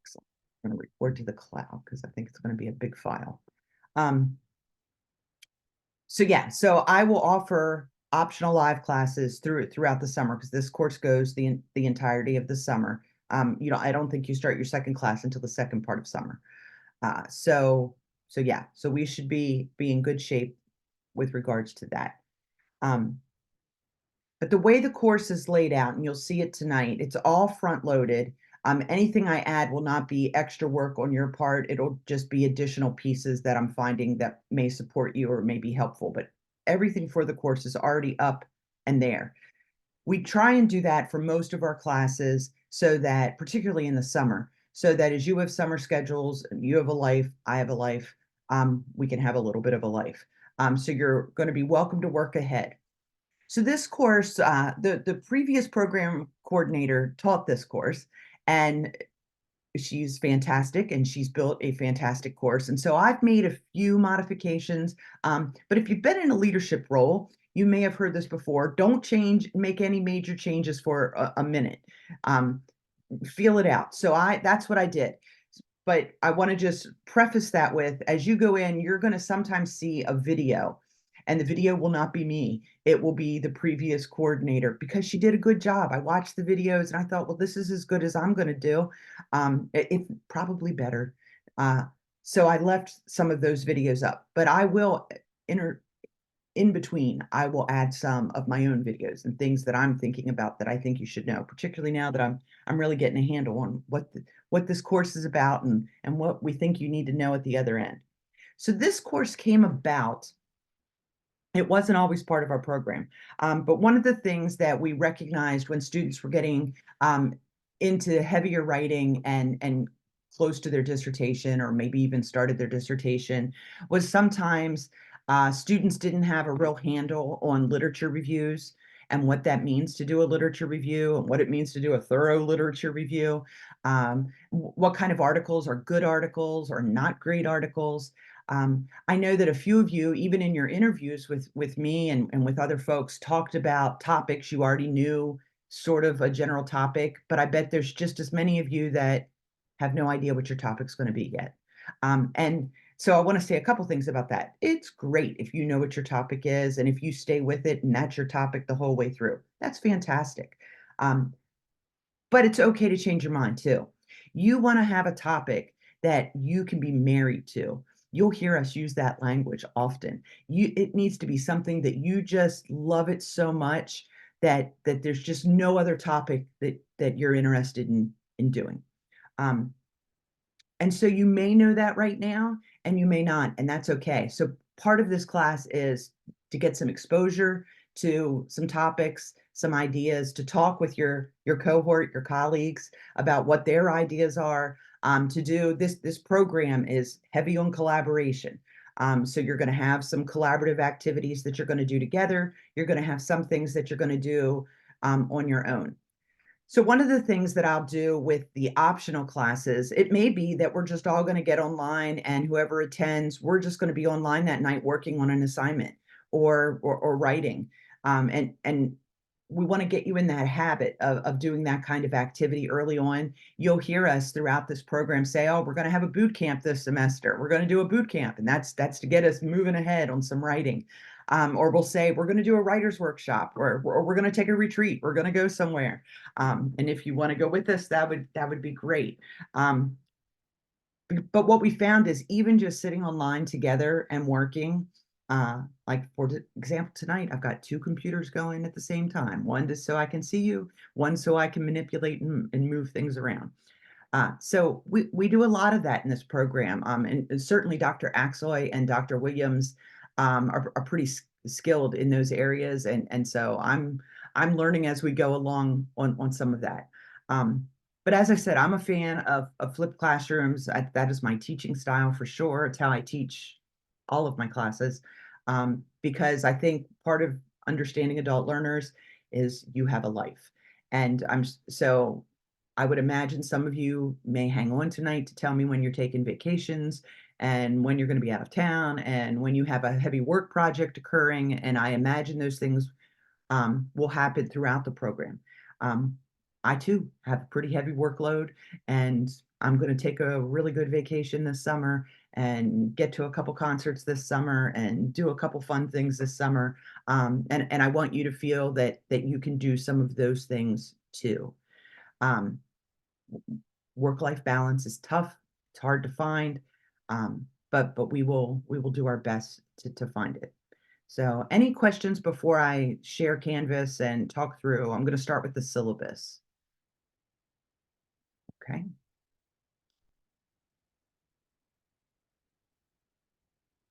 Excellent. I'm going to record to the cloud because I think it's going to be a big file. Um, so I will offer optional live classes throughout the summer because this course goes the entirety of the summer. I don't think you start your second class until the second part of summer. So we should be in good shape with regards to that. But the way the course is laid out, and you'll see it tonight, it's all front loaded. Anything I add will not be extra work on your part. It'll just be additional pieces that I'm finding that may support you or may be helpful. But everything for the course is already up and there. We try and do that for most of our classes so that, particularly in the summer, so that as you have summer schedules, you have a life, I have a life, we can have a little bit of a life. So you're going to be welcome to work ahead. So this course, the previous program coordinator taught this course, and she's fantastic, and she's built a fantastic course. And so I've made a few modifications. But if you've been in a leadership role, you may have heard this before. Don't make any major changes for a minute. Feel it out. So that's what I did. But I want to just preface that with, as you go in, you're going to sometimes see a video, and the video will not be me. It will be the previous coordinator because she did a good job. I watched the videos and I thought, well, this is as good as I'm going to do. It's probably better. So I left some of those videos up, but I will in between, I will add some of my own videos and things that I'm thinking about that I think you should know, particularly now that I'm really getting a handle on what this course is about and what we think you need to know at the other end. So this course came about. It wasn't always part of our program, but one of the things that we recognized when students were getting into heavier writing and close to their dissertation, or maybe even started their dissertation, was sometimes students didn't have a real handle on literature reviews and what that means to do a literature review and what it means to do a thorough literature review, what kind of articles are good articles or not great articles. I know that a few of you, even in your interviews with me and with other folks, talked about topics you already knew, sort of a general topic, but I bet there's just as many of you that have no idea what your topic's going to be yet. And so I want to say a couple things about that. It's great if you know what your topic is and if you stay with it and that's your topic the whole way through. That's fantastic. But it's okay to change your mind too. You want to have a topic that you can be married to. You'll hear us use that language often. It needs to be something that you just love it so much that there's just no other topic that you're interested in doing. And so you may know that right now, and you may not, and that's okay. So part of this class is to get some exposure to some topics, some ideas, to talk with your cohort, your colleagues about what their ideas are. To do this program is heavy on collaboration. So you're going to have some collaborative activities that you're going to do together. You're going to have some things that you're going to do on your own. So one of the things that I'll do with the optional classes, it may be that we're just all going to get online, and whoever attends, we're just going to be online that night working on an assignment or writing. And we want to get you in that habit of doing that kind of activity early on. You'll hear us throughout this program say, oh, we're going to have a boot camp this semester. We're going to do a boot camp, and that's to get us moving ahead on some writing. Or we'll say, we're going to do a writer's workshop, or we're going to take a retreat. We're going to go somewhere. And if you want to go with us, that would be great. But what we found is even just sitting online together and working, like for example, tonight, I've got two computers going at the same time, one just so I can see you, one so I can manipulate and move things around. So we do a lot of that in this program. And certainly Dr. Axoy and Dr. Williams are pretty skilled in those areas. And so I'm learning as we go along on some of that. But as I said, I'm a fan of flipped classrooms. That is my teaching style for sure. It's how I teach all of my classes, because I think part of understanding adult learners is you have a life. And so I would imagine some of you may hang on tonight to tell me when you're taking vacations and when you're going to be out of town and when you have a heavy work project occurring. And I imagine those things will happen throughout the program. I too have a pretty heavy workload, and I'm going to take a really good vacation this summer and get to a couple concerts this summer and do a couple fun things this summer. And I want you to feel that you can do some of those things too. Um, Work-life balance is tough. It's hard to find, but we will do our best to find it. So, any questions before I share Canvas and talk through? I'm going to start with the syllabus. Okay.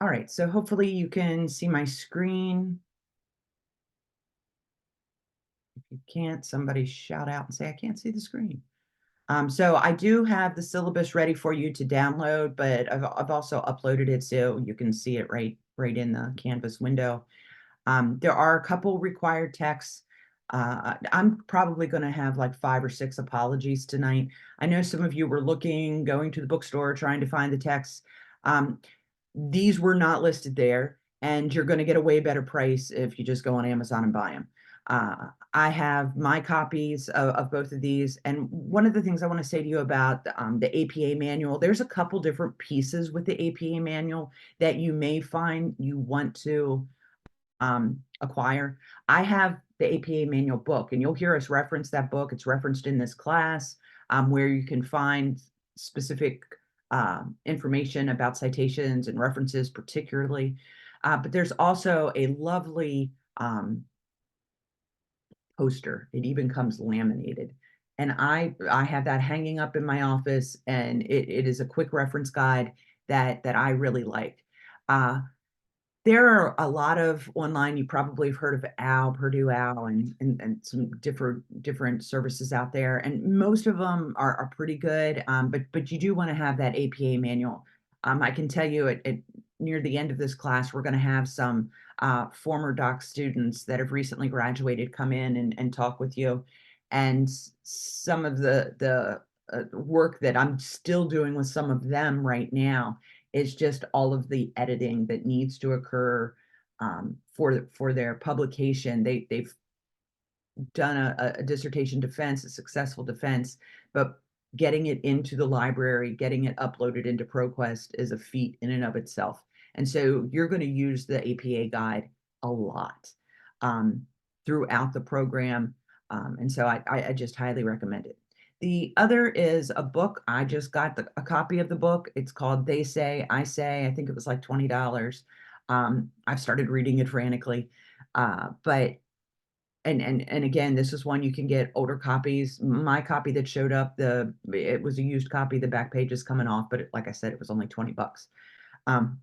All right. So hopefully you can see my screen. If you can't, somebody shout out and say, I can't see the screen. So I do have the syllabus ready for you to download, but I've also uploaded it so you can see it right in the Canvas window. There are a couple required texts. I'm probably going to have like 5 or 6 apologies tonight. I know some of you were looking, going to the bookstore, trying to find the texts. Um, these were not listed there, and you're going to get a way better price if you just go on Amazon and buy them. I have my copies of both of these. And one of the things I want to say to you about the APA manual, there's a couple different pieces with the APA manual that you may find you want to acquire. I have the APA manual book, and you'll hear us reference that book. It's referenced in this class, where you can find specific information about citations and references, particularly. But there's also a lovely poster. It even comes laminated. And I have that hanging up in my office, and it is a quick reference guide that I really like. Uh, there are a lot of online, you probably have heard of OWL, Purdue OWL, and some different services out there, and most of them are pretty good, but you do want to have that APA manual. I can tell you at near the end of this class, we're going to have some former doc students that have recently graduated come in and talk with you, and some of the work that I'm still doing with some of them right now is just all of the editing that needs to occur for their publication. They've done a dissertation defense, a successful defense, but getting it into the library, getting it uploaded into ProQuest is a feat in and of itself. And so you're going to use the APA guide a lot throughout the program. And so I just highly recommend it. The other is a book. I just got a copy of the book. It's called They Say, I Say. I think it was like $20. I've started reading it frantically. But and again, this is one you can get older copies. My copy that showed up, it was a used copy. The back page is coming off, but like I said, it was only $20. Um,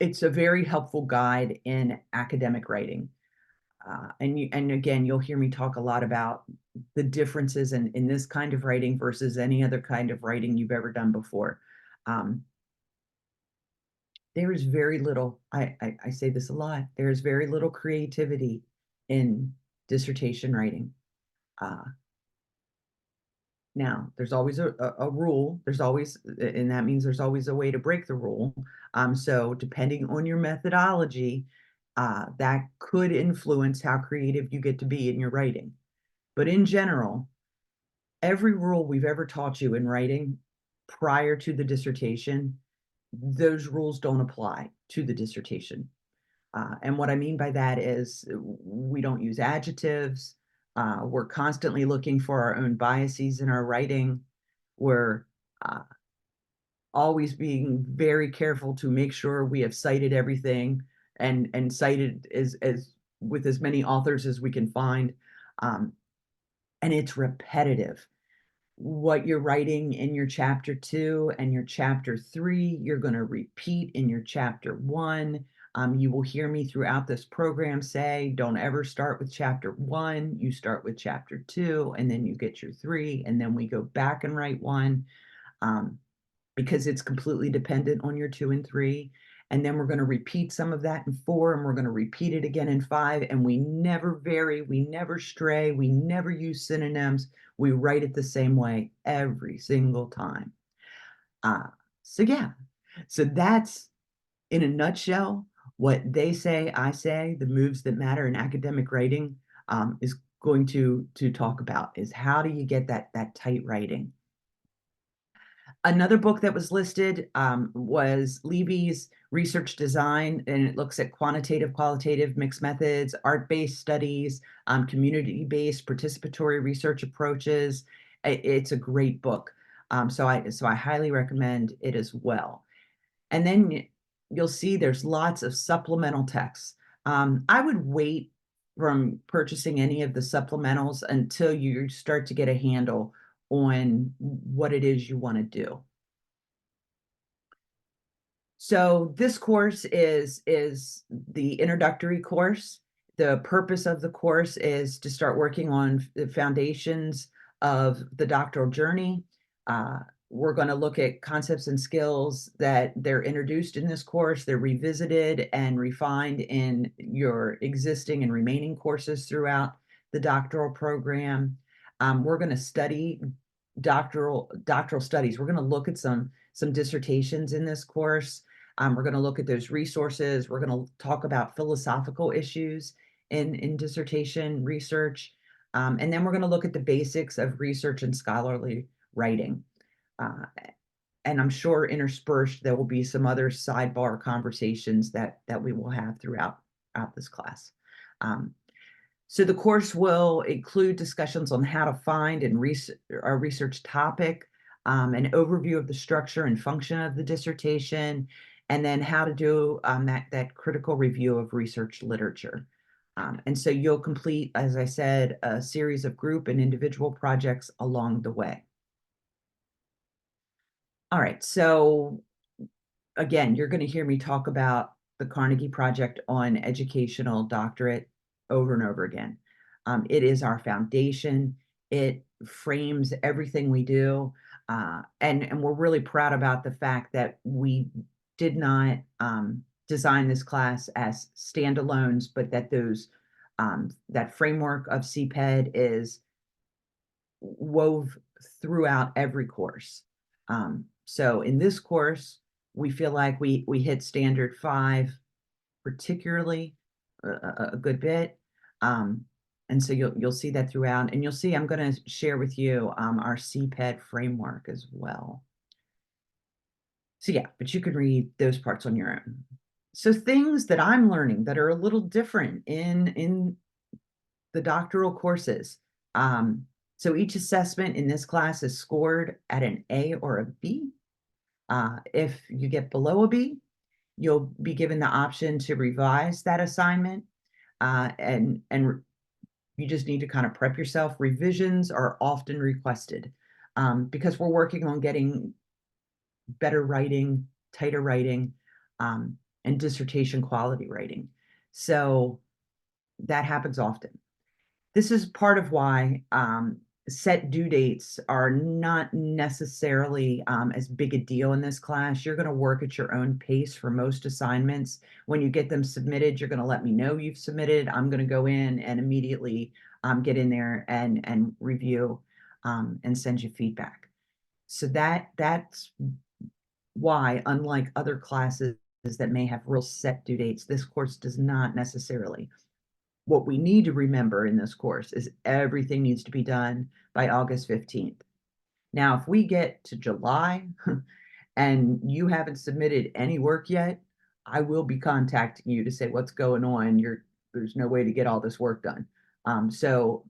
it's a very helpful guide in academic writing. And again, you'll hear me talk a lot about the differences in this kind of writing versus any other kind of writing you've ever done before. Um, there is very little, I say this a lot, there is very little creativity in dissertation writing. Uh, Now, there's always a rule. There's always, and that means there's always a way to break the rule. So depending on your methodology, that could influence how creative you get to be in your writing. But in general, every rule we've ever taught you in writing prior to the dissertation, those rules don't apply to the dissertation. And what I mean by that is we don't use adjectives. We're constantly looking for our own biases in our writing. We're uh, always being very careful to make sure we have cited everything and cited as with as many authors as we can find. Um, and it's repetitive. What you're writing in your chapter 2 and your chapter 3, you're going to repeat in your chapter 1. You will hear me throughout this program say, don't ever start with chapter 1. You start with chapter 2, and then you get your 3, and then we go back and write 1, because it's completely dependent on your 2 and 3. And then we're going to repeat some of that in 4, and we're going to repeat it again in 5. And we never vary, we never stray, we never use synonyms. We write it the same way every single time. Uh, so yeah, so that's in a nutshell what They Say, I Say, the moves that matter in academic writing, is going to talk about is how do you get that tight writing. Another book that was listed was Levy's Research Design, and it looks at quantitative, qualitative, mixed methods, art-based studies, community-based participatory research approaches. It's a great book. So I highly recommend it as well. And then you'll see there's lots of supplemental texts. I would wait from purchasing any of the supplementals until you start to get a handle on what it is you want to do. So this course is the introductory course. The purpose of the course is to start working on the foundations of the doctoral journey. Uh, we're going to look at concepts and skills that they're introduced in this course. They're revisited and refined in your existing and remaining courses throughout the doctoral program. We're going to study doctoral studies. We're going to look at some dissertations in this course. We're going to look at those resources. We're going to talk about philosophical issues in dissertation research. And then we're going to look at the basics of research and scholarly writing. And I'm sure interspersed there will be some other sidebar conversations that we will have throughout this class. So the course will include discussions on how to find and a research topic, an overview of the structure and function of the dissertation, and then how to do that critical review of research literature. And so you'll complete, as I said, a series of group and individual projects along the way. All right, so again, you're going to hear me talk about the Carnegie Project on educational doctorate over and over again. It is our foundation. It frames everything we do. And we're really proud about the fact that we did not design this class as standalones, but that that framework of CPED is wove throughout every course. So in this course, we feel like we hit standard 5 particularly a good bit. And so you'll see that throughout, and you'll see I'm going to share with you our CPED framework as well. So yeah, but you can read those parts on your own. So things that I'm learning that are a little different in the doctoral courses. So each assessment in this class is scored at an A or a B. If you get below a B, you'll be given the option to revise that assignment, and you just need to kind of prep yourself. Revisions are often requested because we're working on getting better writing, tighter writing, and dissertation quality writing. So that happens often. This is part of why set due dates are not necessarily as big a deal in this class. You're going to work at your own pace for most assignments. When you get them submitted, you're going to let me know you've submitted. I'm going to go in and immediately get in there and review and send you feedback. So that's why, unlike other classes that may have real set due dates, this course does not necessarily. What we need to remember in this course is everything needs to be done by August 15th. Now, if we get to July and you haven't submitted any work yet, I will be contacting you to say what's going on. There's no way to get all this work done. So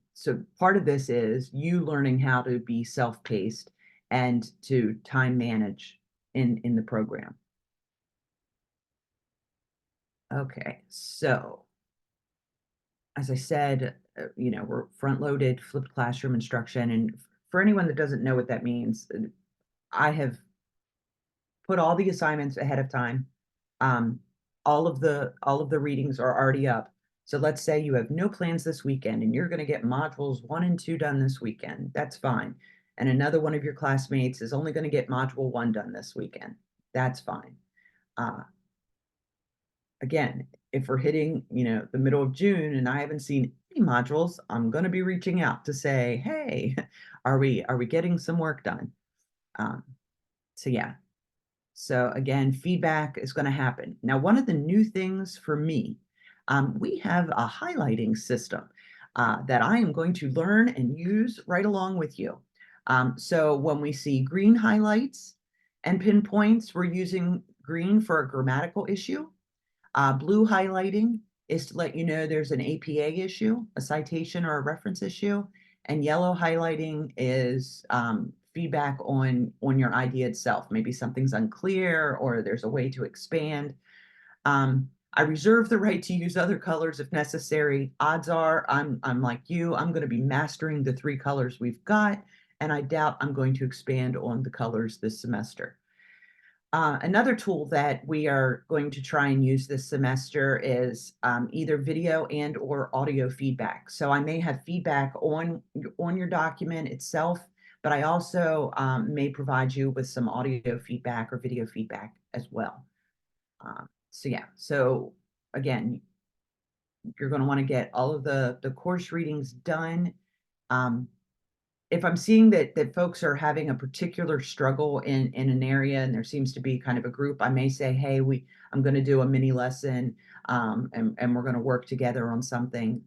part of this is you learning how to be self-paced and to time manage in the program. Okay, so as I said, we're front-loaded, flipped classroom instruction. And for anyone that doesn't know what that means, I have put all the assignments ahead of time. All of the readings are already up. So let's say you have no plans this weekend and you're going to get modules 1 and 2 done this weekend. That's fine. And another one of your classmates is only going to get module 1 done this weekend. That's fine. Again, if we're hitting, the middle of June and I haven't seen any modules, I'm going to be reaching out to say, hey, are we getting some work done? So yeah. So again, feedback is going to happen. Now, one of the new things for me, we have a highlighting system that I am going to learn and use right along with you. So when we see green highlights, And pinpoints, we're using green for a grammatical issue. Blue highlighting is to let you know there's an APA issue, a citation or a reference issue. And yellow highlighting is feedback on your idea itself. Maybe something's unclear or there's a way to expand. I reserve the right to use other colors if necessary. Odds are I'm like you, I'm going to be mastering the 3 colors we've got, and I doubt I'm going to expand on the colors this semester. Another tool that we are going to try and use this semester is either video and or audio feedback. So I may have feedback on your document itself, but I also may provide you with some audio feedback or video feedback as well. So yeah, so again, you're going to want to get all of the course readings done. If I'm seeing that folks are having a particular struggle in an area and there seems to be kind of a group, I may say, hey, I'm going to do a mini lesson, and we're going to work together on something.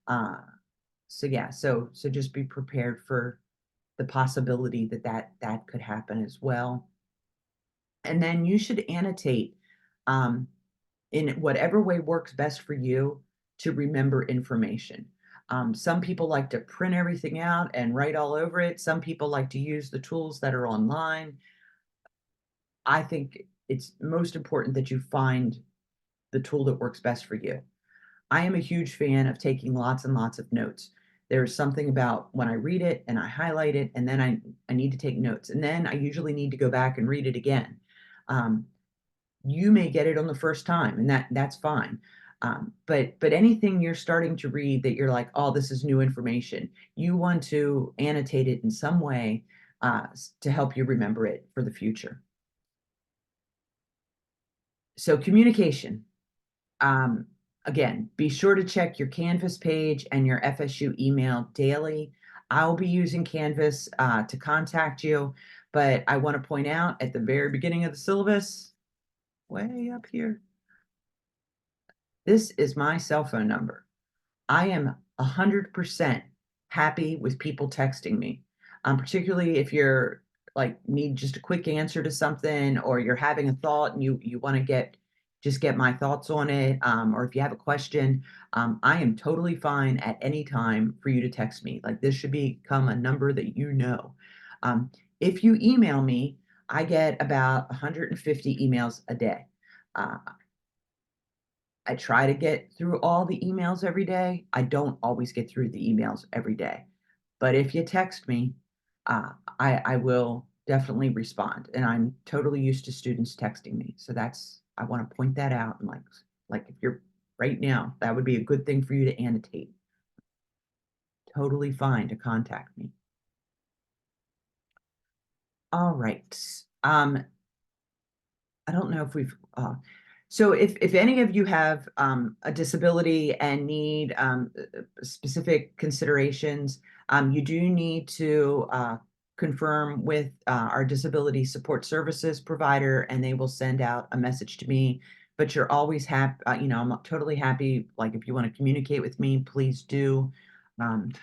So yeah, so just be prepared for the possibility that could happen as well. And then you should annotate in whatever way works best for you to remember information. Some people like to print everything out and write all over it. Some people like to use the tools that are online. I think it's most important that you find the tool that works best for you. I am a huge fan of taking lots and lots of notes. There's something about when I read it and I highlight it, and then I need to take notes. And then I usually need to go back and read it again. You may get it on the first time, and that's fine. But anything you're starting to read that you're like, oh, this is new information, you want to annotate it in some way to help you remember it for the future. So communication. Again, be sure to check your Canvas page and your FSU email daily. I'll be using Canvas to contact you, but I want to point out at the very beginning of the syllabus, way up here, this is my cell phone number. I am 100% happy with people texting me, particularly if you're like need just a quick answer to something, or you're having a thought and you want to get my thoughts on it, or if you have a question. I am totally fine at any time for you to text me. Like, this should become a number that you know. If you email me, I get about 150 emails a day. Uh, I try to get through all the emails every day. I don't always get through the emails every day. But if you text me, I will definitely respond. And I'm totally used to students texting me. So I want to point that out. And like if you're right now, that would be a good thing for you to annotate. Totally fine to contact me. All right. I don't know if so if any of you have a disability and need specific considerations, you do need to confirm with our disability support services provider, and they will send out a message to me. But you're always happy, I'm totally happy. Like, if you want to communicate with me, please do. I'm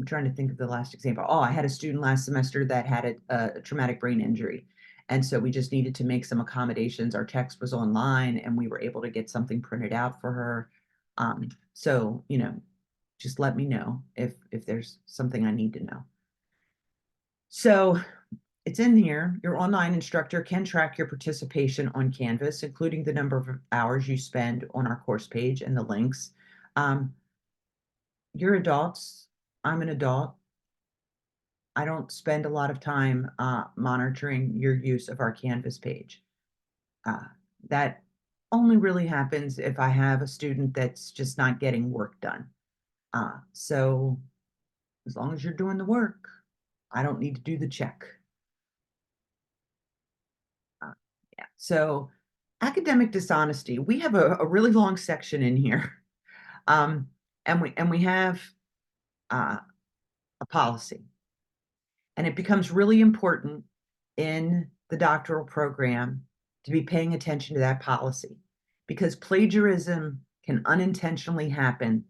trying to think of the last example. Oh, I had a student last semester that had a traumatic brain injury. And so we just needed to make some accommodations. Our text was online and we were able to get something printed out for her. So, just let me know if there's something I need to know. So it's in here. Your online instructor can track your participation on Canvas, including the number of hours you spend on our course page and the links. You're adults. I'm an adult. I don't spend a lot of time monitoring your use of our Canvas page. That only really happens if I have a student that's just not getting work done. So as long as you're doing the work, I don't need to do the check. Yeah. So academic dishonesty, we have a really long section in here. And we have a policy. And it becomes really important in the doctoral program to be paying attention to that policy, because plagiarism can unintentionally happen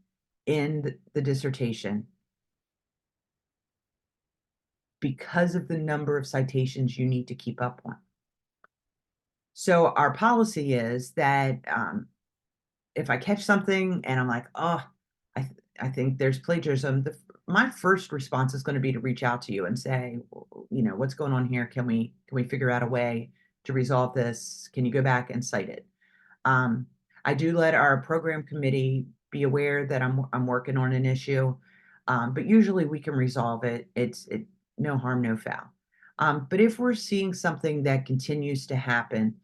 in the dissertation. because of the number of citations you need to keep up on. So our policy is that if I catch something and I'm like, oh, I think there's plagiarism, my first response is going to be to reach out to you and say, what's going on here? Can we figure out a way to resolve this? Can you go back and cite it? Um, I do let our program committee be aware that I'm working on an issue, but usually we can resolve it. It's no harm, no foul. But if we're seeing something that continues to happen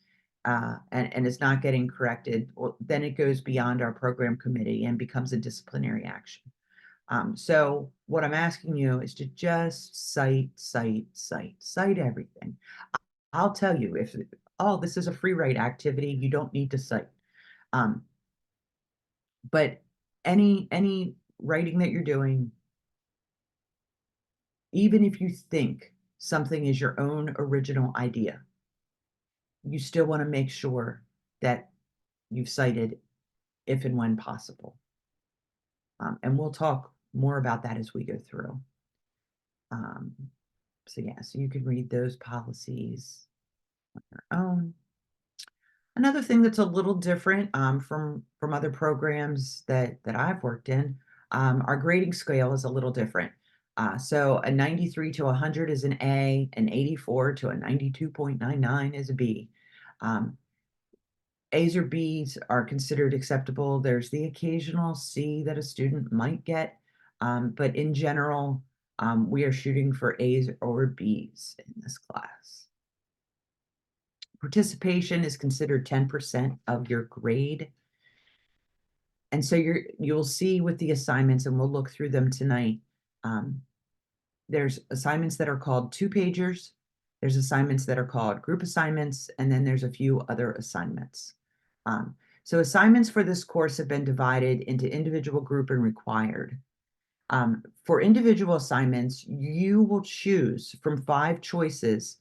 and is not getting corrected, well, then it goes beyond our program committee and becomes a disciplinary action. So what I'm asking you is to just cite everything. I'll tell you if, oh, this is a free write activity, you don't need to cite. Um, but any writing that you're doing, even if you think something is your own original idea, you still want to make sure that you've cited if and when possible. And we'll talk more about that as we go through. So yeah, so you can read those policies on your own. Another thing that's a little different from other programs that I've worked in, our grading scale is a little different. So a 93 to 100 is an A, an 84 to a 92.99 is a B. A's or B's are considered acceptable. There's the occasional C that a student might get, but in general, we are shooting for A's or B's in this class. Participation is considered 10% of your grade. And so you'll see with the assignments, and we'll look through them tonight. There's assignments that are called 2-pagers. There's assignments that are called group assignments, and then there's a few other assignments. So assignments for this course have been divided into individual, group, and required. For individual assignments, you will choose from 5 choices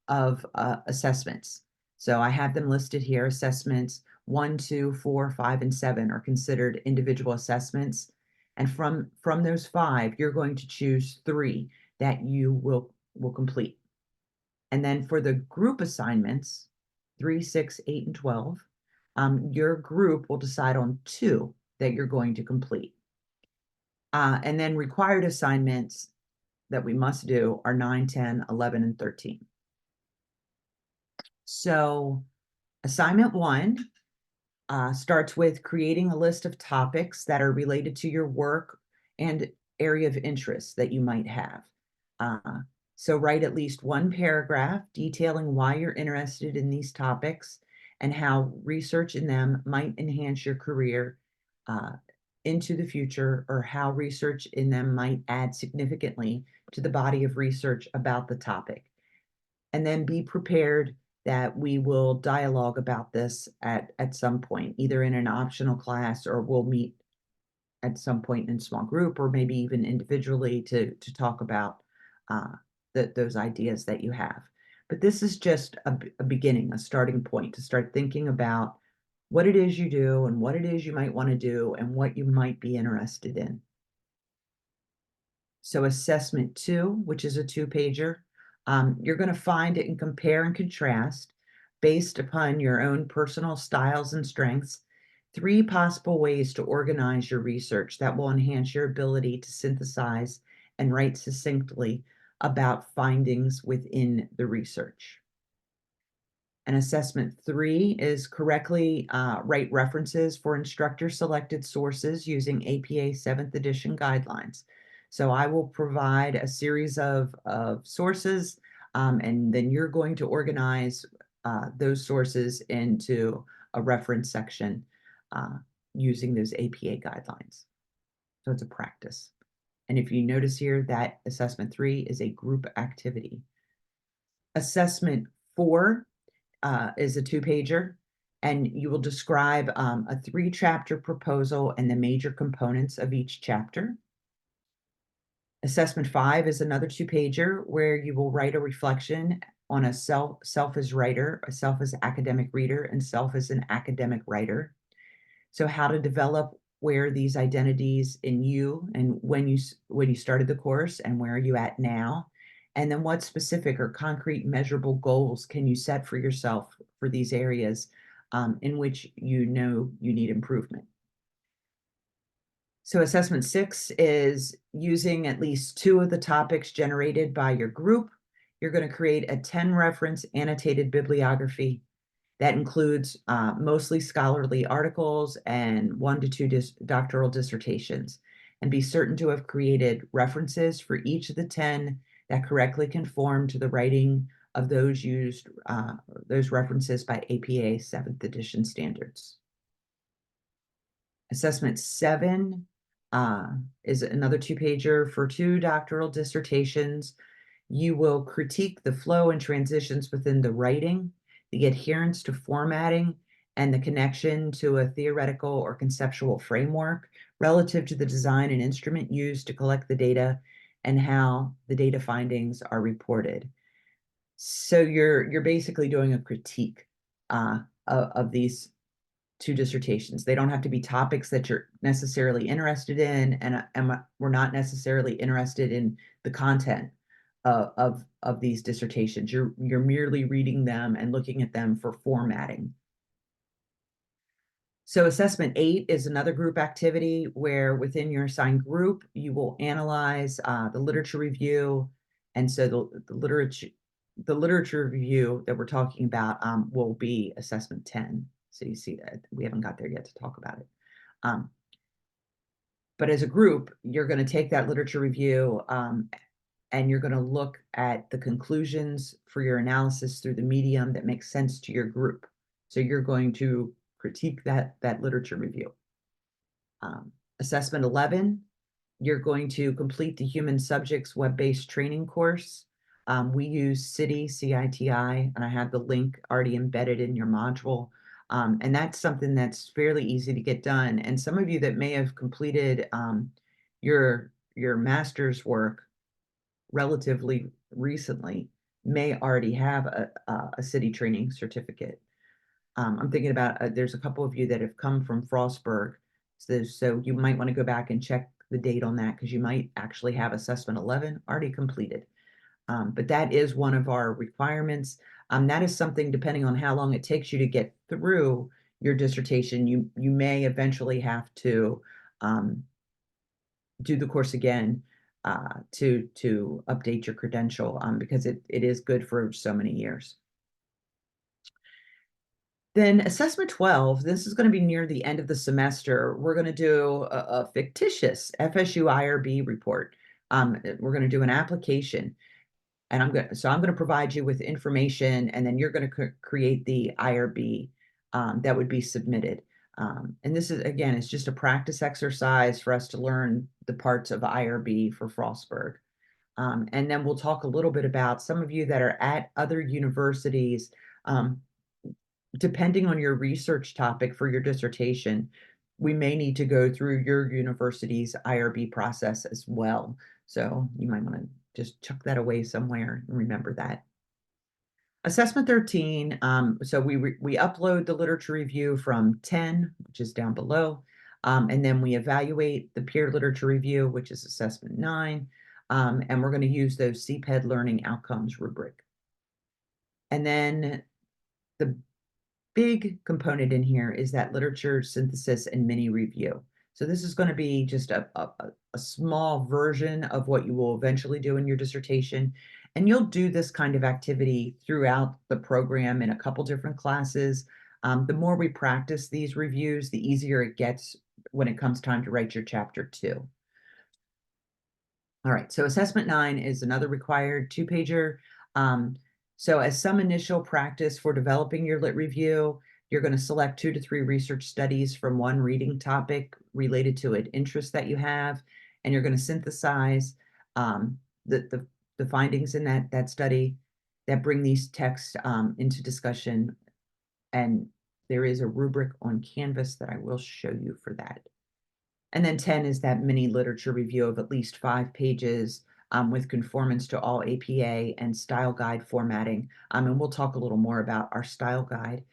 of assessments. So I have them listed here. Assessments 1, 2, 4, 5, and 7 are considered individual assessments. And from those 5, you're going to choose 3 that you will complete. And then for the group assignments, 3, 6, 8, and 12, your group will decide on 2 that you're going to complete. And then required assignments that we must do are 9, 10, 11, and 13. So assignment 1 starts with creating a list of topics that are related to your work and area of interest that you might have. So write at least 1 paragraph detailing why you're interested in these topics and how research in them might enhance your career into the future, or how research in them might add significantly to the body of research about the topic. And then be prepared that we will dialogue about this at some point, either in an optional class, or we'll meet at some point in a small group, or maybe even individually to talk about those ideas that you have. But this is just a beginning, a starting point to start thinking about what it is you do and what it is you might want to do and what you might be interested in. So assessment 2, which is a 2-pager, you're going to find it and compare and contrast based upon your own personal styles and strengths, 3 possible ways to organize your research that will enhance your ability to synthesize and write succinctly about findings within the research. And assessment 3 is correctly write references for instructor-selected sources using APA 7th edition guidelines. So I will provide a series of sources, and then you're going to organize those sources into a reference section using those APA guidelines. So it's a practice. And if you notice here, that assessment 3 is a group activity. Assessment 4 is a 2-pager, and you will describe a 3-chapter proposal and the major components of each chapter. Assessment 5 is another 2-pager where you will write a reflection on a self as writer, a self as academic reader, and self as an academic writer. So how to develop where these identities in you, and when you started the course and where are you at now, And then what specific or concrete measurable goals can you set for yourself for these areas in which you know you need improvement? So assessment 6 is using at least 2 of the topics generated by your group. You're going to create a 10 reference annotated bibliography that includes mostly scholarly articles and 1 to 2 doctoral dissertations, and be certain to have created references for each of the 10 that correctly conform to the writing of those references by APA 7th edition standards. Assessment 7 is another 2-pager for 2 doctoral dissertations. You will critique the flow and transitions within the writing, the adherence to formatting, and the connection to a theoretical or conceptual framework relative to the design and instrument used to collect the data and how the data findings are reported. So you're basically doing a critique of these 2 dissertations. They don't have to be topics that you're necessarily interested in, and we're not necessarily interested in the content of these dissertations. You're merely reading them and looking at them for formatting. So assessment 8 is another group activity where within your assigned group, you will analyze the literature review. And so the literature review that we're talking about will be assessment 10. So you see that we haven't got there yet to talk about it. But as a group, you're going to take that literature review and you're going to look at the conclusions for your analysis through the medium that makes sense to your group. So you're going to critique that literature review. Assessment 11, you're going to complete the human subjects web-based training course. We use CITI, and I have the link already embedded in your module. And that's something that's fairly easy to get done. And some of you that may have completed your master's work relatively recently may already have a CITI training certificate. I'm thinking about there's a couple of you that have come from Frostburg, so you might want to go back and check the date on that because you might actually have assessment 11 already completed. But that is one of our requirements. That is something, depending on how long it takes you to get through your dissertation, you may eventually have to do the course again to update your credential because it is good for so many years. Then assessment 12, this is going to be near the end of the semester. We're going to do a fictitious FSU IRB report. We're going to do an application. And I'm going to provide you with information, and then you're going to create the IRB that would be submitted. And this is, again, it's just a practice exercise for us to learn the parts of IRB for Frostburg. And then we'll talk a little bit about some of you that are at other universities. Depending on your research topic for your dissertation, we may need to go through your university's IRB process as well. So you might want to just chuck that away somewhere and remember that. Assessment 13, so we upload the literature review from 10, which is down below, and then we evaluate the peer literature review, which is assessment 9, and we're going to use those CPED learning outcomes rubric. And then the big component in here is that literature synthesis and mini review. So this is going to be just a small version of what you will eventually do in your dissertation. And you'll do this kind of activity throughout the program in a couple different classes. The more we practice these reviews, the easier it gets when it comes time to write your chapter 2. All right, so assessment 9 is another required 2-pager. So as some initial practice for developing your lit review, you're going to select 2 to 3 research studies from one reading topic related to an interest that you have, and you're going to synthesize the findings in that study that bring these texts into discussion. And there is a rubric on Canvas that I will show you for that. And then 10 is that mini literature review of at least 5 pages with conformance to all APA and style guide formatting. And we'll talk a little more about our style guide.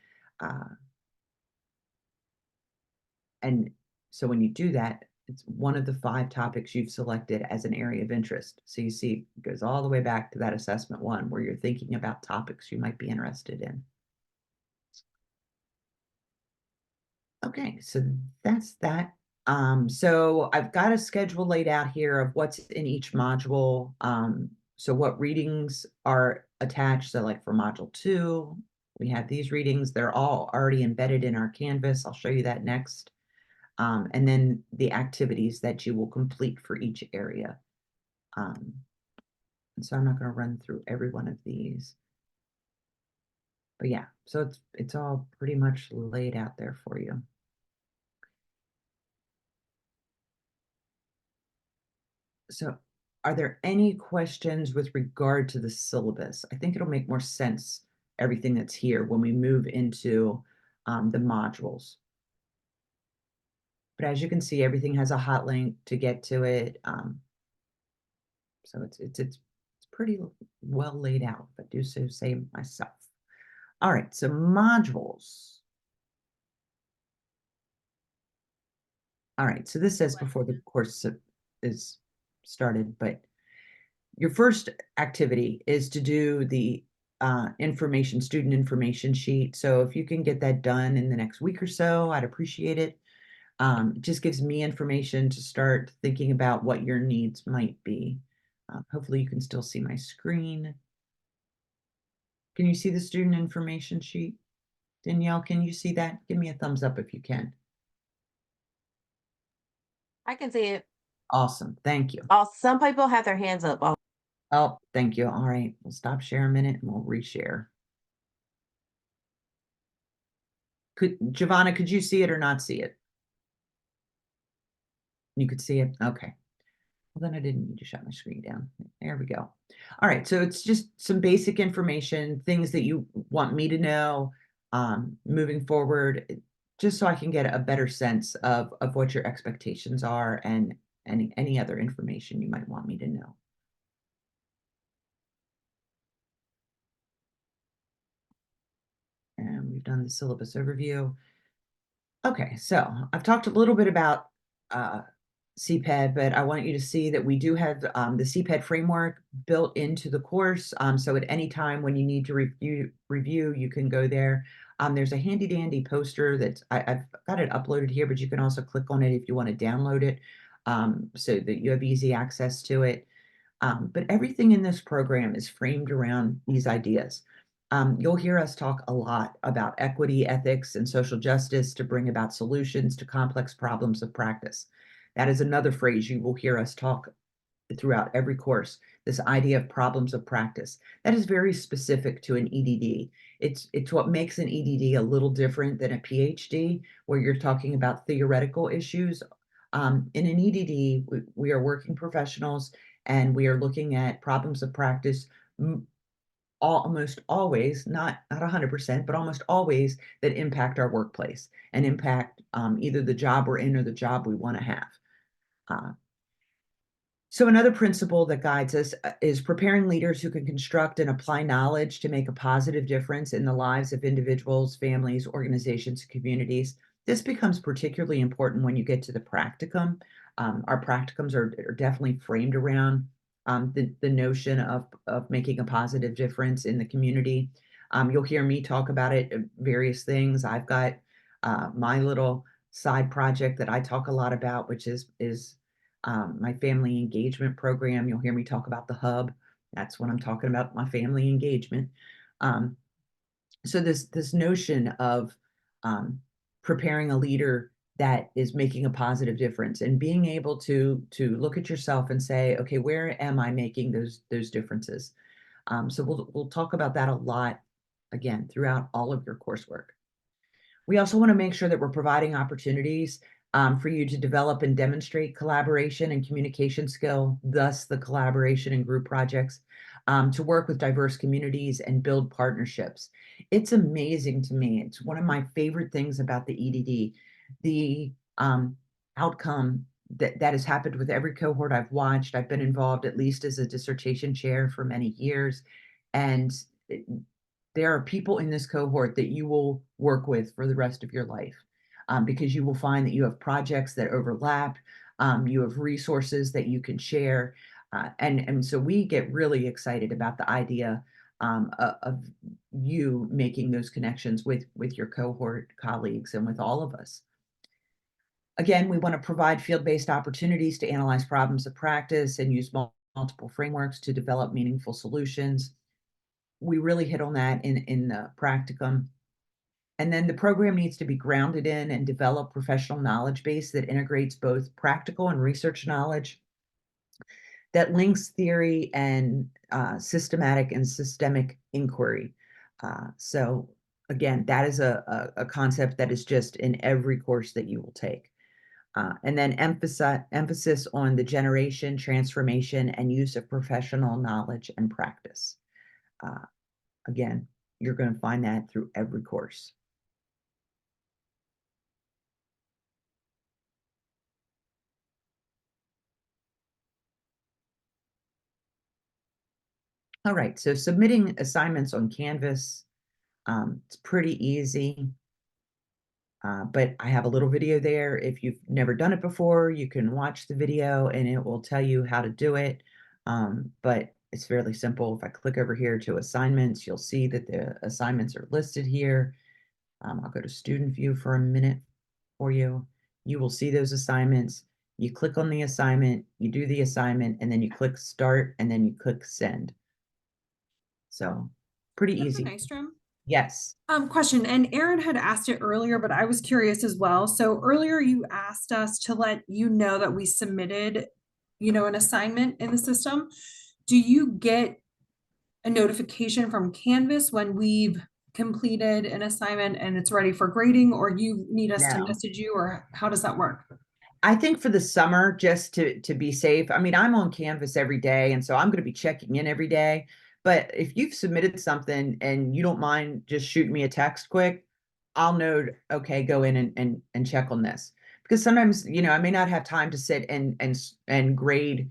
And so when you do that, It's one of the 5 topics you've selected as an area of interest. So you see, it goes all the way back to that assessment 1 where you're thinking about topics you might be interested in. Okay, so that's that. So I've got a schedule laid out here of what's in each module. So what readings are attached. So like for module 2, we have these readings. They're all already embedded in our Canvas. I'll show you that next. And then the activities that you will complete for each area. And so I'm not going to run through every one of these. But yeah, so it's all pretty much laid out there for you. So are there any questions with regard to the syllabus? I think it'll make more sense, everything that's here, when we move into the modules. But as you can see, everything has a hot link to get to it. So it's pretty well laid out, if I do so say myself. All right, so modules. All right, so this says before the course is started, but your first activity is to do the student information sheet. So if you can get that done in the next week or so, I'd appreciate it. It just gives me information to start thinking about what your needs might be. Hopefully you can still see my screen. Can you see the student information sheet? Danielle, can you see that? Give me a thumbs up if you can. I can see it. Awesome, thank you. Oh, some people have their hands up. Oh, Oh, thank you. All right, we'll stop share a minute and we'll reshare. Giovanna, could you see it or not see it? You could see it? Okay. Well, then I didn't need to shut my screen down. There we go. All right, so it's just some basic information, things that you want me to know moving forward, just so I can get a better sense of what your expectations are and any other information you might want me to know. And we've done the syllabus overview. Okay, so I've talked a little bit about CPED, but I want you to see that we do have the CPED framework built into the course. So at any time when you need to review, you can go there. There's a handy dandy poster that I've got it uploaded here, but you can also click on it if you want to download it so that you have easy access to it. But everything in this program is framed around these ideas. You'll hear us talk a lot about equity, ethics, and social justice to bring about solutions to complex problems of practice. That is another phrase you will hear us talk throughout every course, this idea of problems of practice. That is very specific to an EDD. It's what makes an EDD a little different than a PhD, where you're talking about theoretical issues. In an EDD, we are working professionals and we are looking at problems of practice almost always, not 100%, but almost always that impact our workplace and impact either the job we're in or the job we want to have. So another principle that guides us is preparing leaders who can construct and apply knowledge to make a positive difference in the lives of individuals, families, organizations, and communities. This becomes particularly important when you get to the practicum. Our practicums are definitely framed around the notion of making a positive difference in the community. You'll hear me talk about it, various things. I've got my little side project that I talk a lot about, which is my family engagement program. You'll hear me talk about the hub. That's what I'm talking about, my family engagement. So this notion of preparing a leader that is making a positive difference and being able to look at yourself and say, okay, where am I making those differences? So we'll talk about that a lot again throughout all of your coursework. We also want to make sure that we're providing opportunities for you to develop and demonstrate collaboration and communication skill, thus the collaboration and group projects, to work with diverse communities and build partnerships. It's amazing to me. It's one of my favorite things about the EDD, the outcome that has happened with every cohort I've watched. I've been involved at least as a dissertation chair for many years. And there are people in this cohort that you will work with for the rest of your life because you will find that you have projects that overlap. You have resources that you can share. And so we get really excited about the idea of you making those connections with your cohort colleagues and with all of us. Again, we want to provide field-based opportunities to analyze problems of practice and use multiple frameworks to develop meaningful solutions. We really hit on that in the practicum. And then the program needs to be grounded in and develop professional knowledge base that integrates both practical and research knowledge, that links theory and systematic and systemic inquiry. So again, that is a concept that is just in every course that you will take. And then emphasis on the generation, transformation, and use of professional knowledge and practice. Again, you're going to find that through every course. All right, so submitting assignments on Canvas, it's pretty easy. But I have a little video there. If you've never done it before, you can watch the video and it will tell you how to do it. But it's fairly simple. If I click over here to assignments, you'll see that the assignments are listed here. I'll go to student view for a minute for you. You will see those assignments. You click on the assignment, you do the assignment, and then you click start, and then you click send. So pretty Dr. easy. Nystrom? Yes. Question, and Aaron had asked it earlier, but I was curious as well. So earlier you asked us to let you know that we submitted, an assignment in the system. Do you get a notification from Canvas when we've completed an assignment and it's ready for grading, or you need us to No. message you, or how does that work? I think for the summer, just to be safe, I mean, I'm on Canvas every day, and so I'm going to be checking in every day. But if you've submitted something and you don't mind just shooting me a text quick, I'll know, okay, go in and check on this. Because sometimes, I may not have time to sit and grade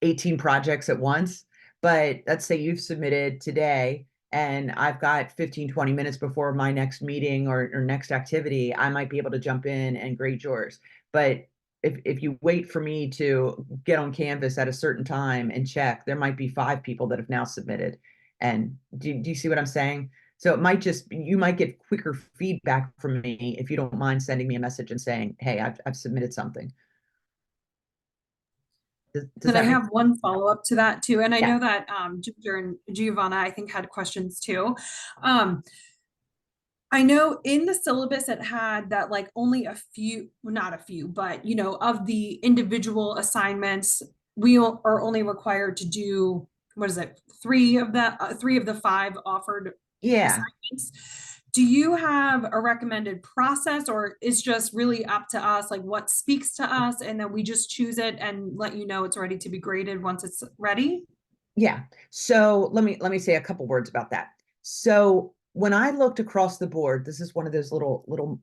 18 projects at once. But let's say you've submitted today and I've got 15, 20 minutes before my next meeting or next activity, I might be able to jump in and grade yours. But if you wait for me to get on Canvas at a certain time and check, there might be 5 people that have now submitted. And do you see what I'm saying? So it might you might get quicker feedback from me if you don't mind sending me a message and saying, hey, I've submitted something. Does Then I that make have one follow-up to that too. And I Yeah. know that Ginger and Giovanna, I think, had questions too. I know in the syllabus it had that like only a few, well, not a few, but of the individual assignments, we are only required to do, what is it, 3 of the 5 offered Yeah. assignments. Do you have a recommended process, or is just really up to us, like what speaks to us, and then we just choose it and let you know it's ready to be graded once it's ready? Yeah. So let me say a couple words about that. So when I looked across the board, this is one of those little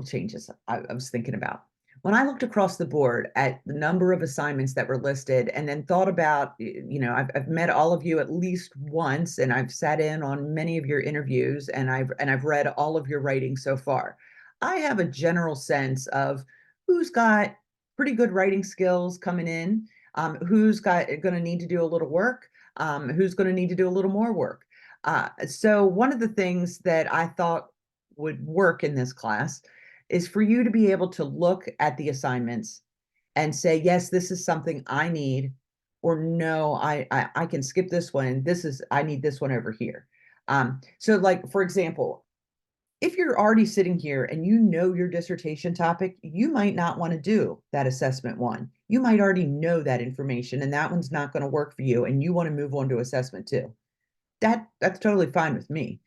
changes I was thinking about. When I looked across the board at the number of assignments that were listed and then thought about, I've met all of you at least once, and I've sat in on many of your interviews, and I've read all of your writing so far. I have a general sense of who's got pretty good writing skills coming in, who's going to need to do a little work, who's going to need to do a little more work. So one of the things that I thought would work in this class is for you to be able to look at the assignments and say, yes, this is something I need, or no, I can skip this one. I need this one over here. So like, for example, if you're already sitting here and you know your dissertation topic, you might not want to do that assessment one. You might already know that information and that one's not going to work for you and you want to move on to assessment two. That's totally fine with me.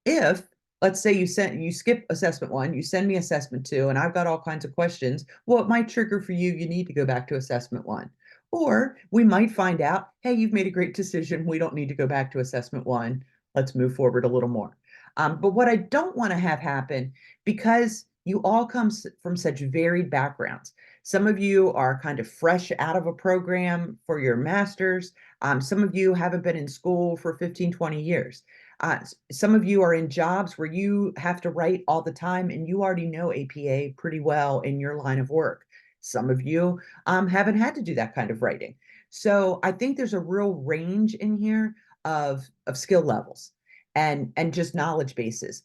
If let's say you skip assessment one, you send me assessment two, and I've got all kinds of questions, well, it might trigger for you need to go back to assessment one. Or we might find out, hey, you've made a great decision, we don't need to go back to assessment one, let's move forward a little more. But what I don't want to have happen, because you all come from such varied backgrounds, some of you are kind of fresh out of a program for your master's, some of you haven't been in school for 15, 20 years. Some of you are in jobs where you have to write all the time and you already know APA pretty well in your line of work. Some of you haven't had to do that kind of writing. So I think there's a real range in here of skill levels and just knowledge bases.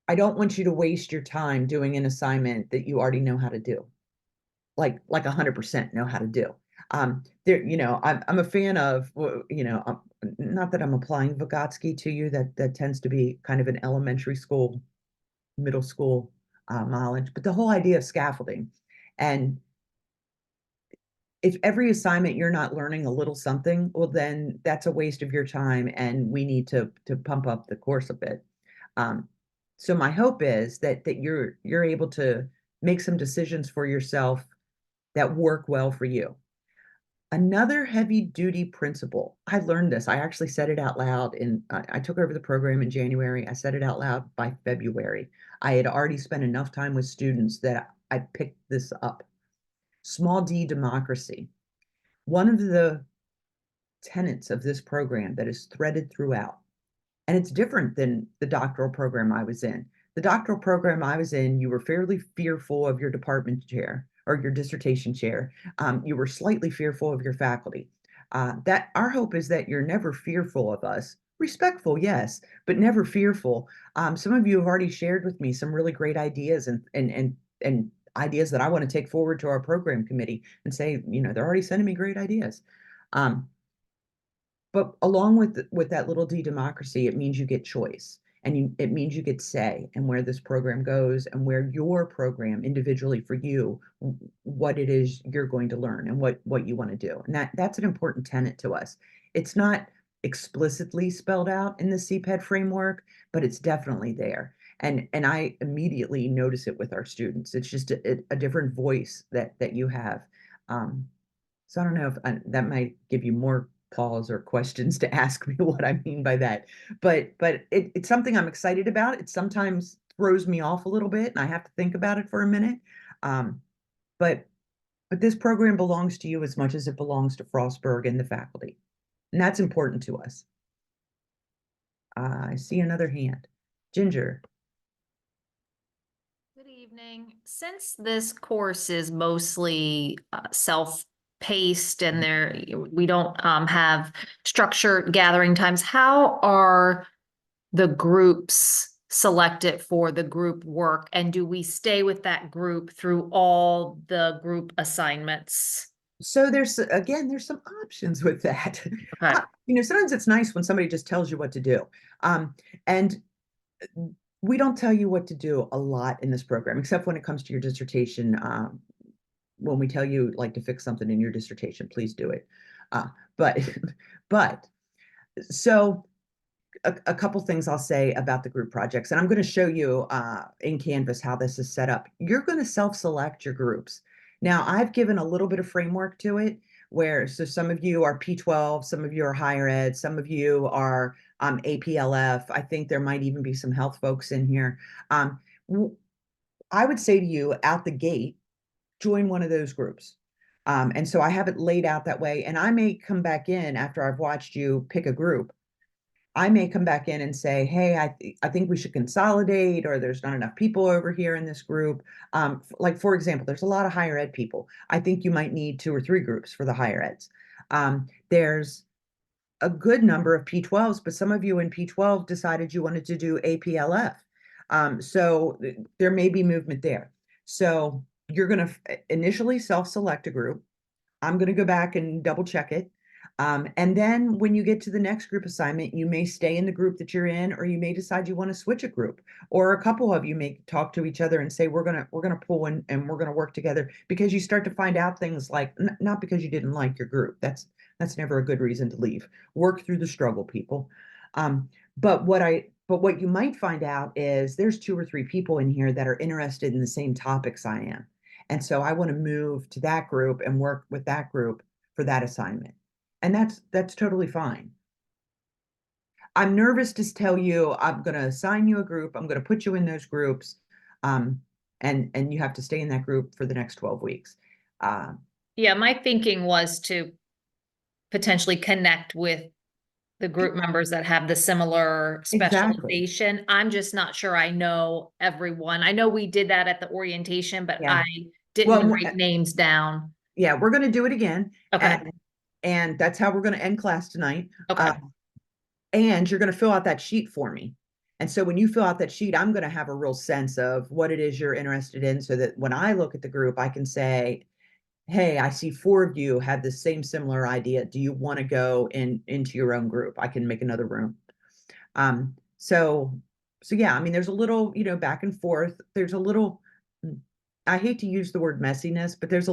I don't want you to waste your time doing an assignment that you already know how to do, like 100% know how to do. There, I'm a fan of, not that I'm applying Vygotsky to you, that tends to be kind of an elementary school, middle school knowledge, but the whole idea of scaffolding. And if every assignment you're not learning a little something, well, then that's a waste of your time, and we need to pump up the course a bit. So my hope is that you're able to make some decisions for yourself that work well for you. Another heavy duty principle. I learned this. I actually said it out loud I took over the program in January. I said it out loud by February. I had already spent enough time with students that I picked this up. Small d democracy. One of the tenets of this program that is threaded throughout, and it's different than the doctoral program I was in. The doctoral program I was in, you were fairly fearful of your department chair or your dissertation chair. You were slightly fearful of your faculty. That our hope is that you're never fearful of us. Respectful, yes, but never fearful. Some of you have already shared with me some really great ideas and ideas that I want to take forward to our program committee and say, they're already sending me great ideas. But along with that little d democracy, it means you get choice, and it means you get say and where this program goes and where your program individually for you, what it is you're going to learn and what you want to do. And that's an important tenet to us. It's not explicitly spelled out in the CPED framework, but it's definitely there. And I immediately notice it with our students. It's just a different voice that you have. So I don't know if that might give you more pause or questions to ask me what I mean by that. But it's something I'm excited about. It sometimes throws me off a little bit and I have to think about it for a minute. But this program belongs to you as much as it belongs to Frostburg and the faculty. And that's important to us. I see another hand. Ginger. Good evening. Since this course is mostly self-paced and we don't have structured gathering times, how are the groups selected for the group work? And do we stay with that group through all the group assignments? So there's some options with that. Okay. Sometimes it's nice when somebody just tells you what to do. And we don't tell you what to do a lot in this program, except when it comes to your dissertation. When we tell you like to fix something in your dissertation, please do it. But so a couple things I'll say about the group projects, and I'm going to show you in Canvas how this is set up. You're going to self-select your groups. Now, I've given a little bit of framework to it, so some of you are P12, some of you are higher ed, some of you are APLF. I think there might even be some health folks in here. I would say to you out the gate, join one of those groups. And so I have it laid out that way, and I may come back in after I've watched you pick a group. I may come back in and say, hey, I think we should consolidate, or there's not enough people over here in this group. Like, for example, there's a lot of higher ed people. I think you might need 2 or 3 groups for the higher eds. There's a good number of P12s, but some of you in P12 decided you wanted to do APLF. So there may be movement there. So you're going to initially self-select a group. I'm going to go back and double check it. And then when you get to the next group assignment, you may stay in the group that you're in, or you may decide you want to switch a group, or a couple of you may talk to each other and say, we're gonna pull in and we're gonna work together, because you start to find out things like, not because you didn't like your group. That's never a good reason to leave. Work through the struggle, people. But what you might find out is there's 2 or 3 people in here that are interested in the same topics I am. And so I want to move to that group and work with that group for that assignment. And that's totally fine. I'm nervous to tell you, I'm going to assign you a group. I'm going to put you in those groups. And you have to stay in that group for the next 12 weeks. Yeah, my thinking was to potentially connect with the group members that have the similar Exactly. specialization. I'm just not sure I know everyone. I know we did that at the orientation, but Yeah. I didn't Well, write names down. yeah, we're gonna do it again. Okay, And that's how we're gonna end class tonight. okay, And you're gonna fill out that sheet for me. And so when you fill out that sheet, I'm gonna have a real sense of what it is you're interested in so that when I look at the group, I can say, hey, I see 4 of you have the same similar idea. Do you want to go into your own group? I can make another room. Um, so so yeah, I mean, there's a little, back and forth. There's a little, I hate to use the word messiness, but there's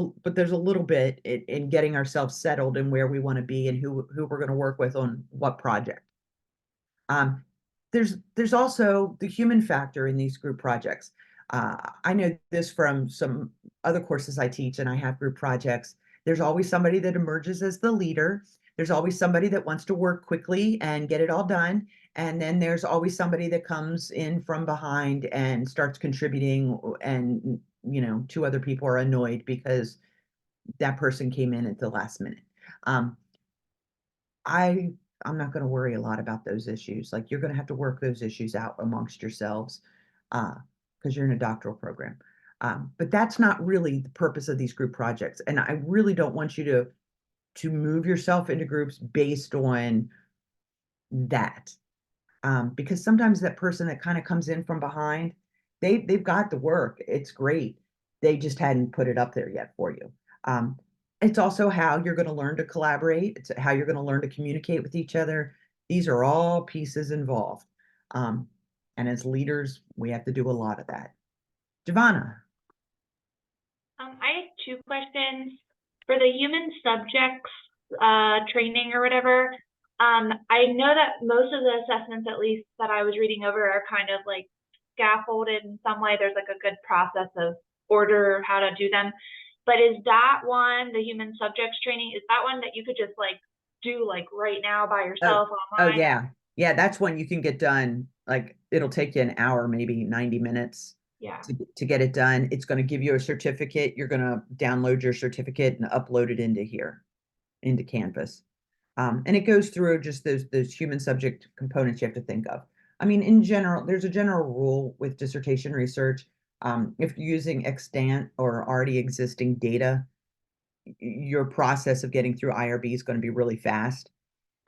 a little bit in getting ourselves settled in where we want to be and who we're going to work with on what project. Um, there's also the human factor in these group projects. I know this from some other courses I teach, and I have group projects. There's always somebody that emerges as the leader. There's always somebody that wants to work quickly and get it all done. And then there's always somebody that comes in from behind and starts contributing, and 2 other people are annoyed because that person came in at the last minute. Um, I I'm not gonna worry a lot about those issues. Like, you're gonna have to work those issues out amongst yourselves, because 'cause you're in a doctoral program. But that's not really the purpose of these group projects, and I really don't want you to move yourself into groups based on that. Because sometimes that person that kinda comes in from behind, they've got the work, it's great. They just hadn't put it up there yet for you. Um, it's also how you're gonna learn to collaborate, it's how you're gonna learn to communicate with each other. These are all pieces involved. Um, and as leaders, we have to do a lot of that. Giovanna. I have 2 questions. For the human subjects training or whatever, I know that most of the assessments, at least that I was reading over, are kind of like scaffolded in some way. There's like a good process of order how to do them. But is that one, the human subjects training, is that one that you could just like do like right now by yourself Oh, online? yeah. Yeah, that's when you can get done, like, it'll take you an hour, maybe 90 minutes. Yeah. To get it done. It's going to give you a certificate. You're going to download your certificate and upload it into here, into Canvas. And it goes through just those human subject components you have to think of. I mean, in general, there's a general rule with dissertation research. If you're using extant or already existing data, your process of getting through IRB is going to be really fast.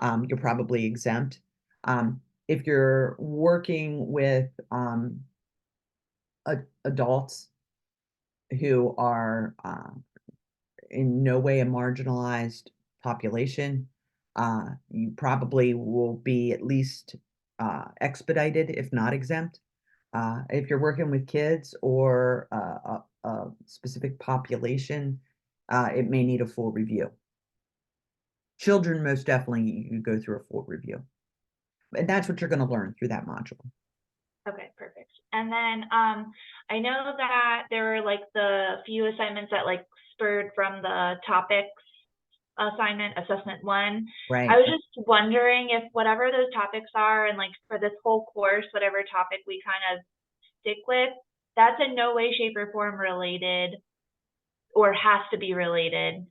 You're probably exempt. If you're working with adults who are in no way a marginalized population, you probably will be at least expedited, if not exempt. If you're working with kids or a specific population, it may need a full review. Children, most definitely, you go through a full review. And that's what you're going to learn through that module. Okay, perfect. And then I know that there were like the few assignments that like spurred from the topics assignment, assessment 1. Right. I was just wondering if whatever those topics are, and like for this whole course, whatever topic we kind of stick with, that's in no way, shape, or form related or has to be related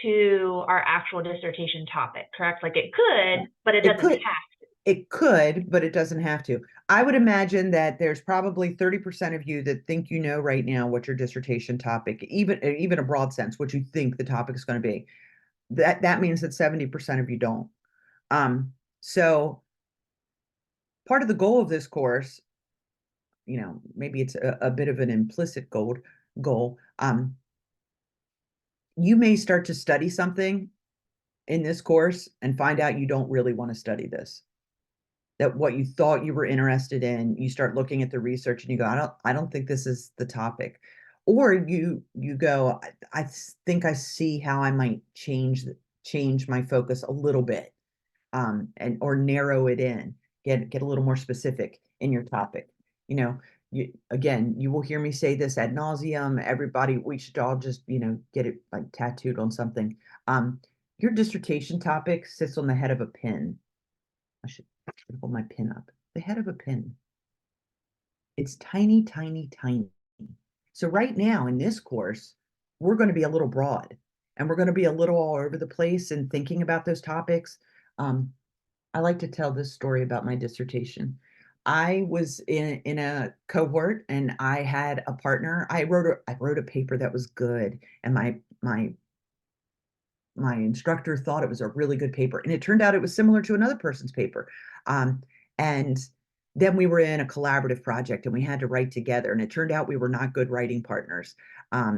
to our actual dissertation topic, correct? Like it could, but it doesn't could. have to. It could, but it doesn't have to. I would imagine that there's probably 30% of you that think you know right now what your dissertation topic, even a broad sense, what you think the topic is going to be. That means that 70% of you don't. So part of the goal of this course, maybe it's a bit of an implicit goal. You may start to study something in this course and find out you don't really want to study this. That what you thought you were interested in, you start looking at the research and you go, I don't think this is the topic. Or you go, I think I see how I might change my focus a little bit, and or narrow it in, get a little more specific in your topic. You will hear me say this ad nauseum. Everybody, we should all just, get it like tattooed on something. Your dissertation topic sits on the head of a pin. I should hold my pin up. The head of a pin. It's tiny, tiny, tiny. So right now in this course, we're going to be a little broad and we're going to be a little all over the place and thinking about those topics. I like to tell this story about my dissertation. I was in a cohort and I had a partner. I wrote a paper that was good, and my instructor thought it was a really good paper, and it turned out it was similar to another person's paper. Um, and then we were in a collaborative project and we had to write together, and it turned out we were not good writing partners.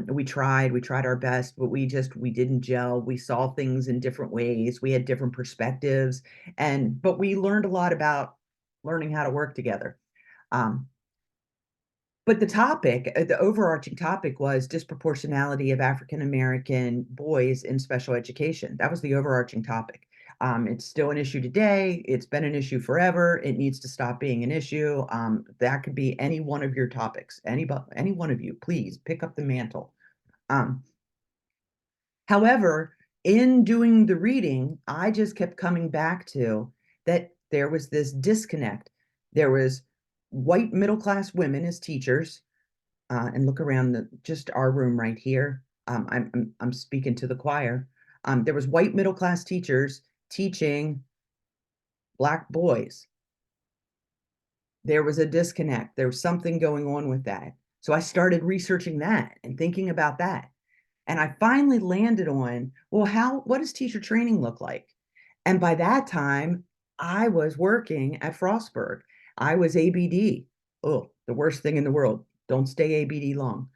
We tried our best, but we didn't gel. We saw things in different ways. We had different perspectives, but we learned a lot about learning how to work together. Um, but the overarching topic was disproportionality of African American boys in special education. That was the overarching topic. It's still an issue today. It's been an issue forever. It needs to stop being an issue. That could be any one of your topics. Any one of you, please pick up the mantle. However, in doing the reading, I just kept coming back to that there was this disconnect. There was white middle-class women as teachers, and look around just our room right here. I'm speaking to the choir. There was white middle-class teachers teaching Black boys. There was a disconnect. There was something going on with that. So I started researching that and thinking about that. And I finally landed on, well, what does teacher training look like? And by that time, I was working at Frostburg. I was ABD. Oh, the worst thing in the world. Don't stay ABD long.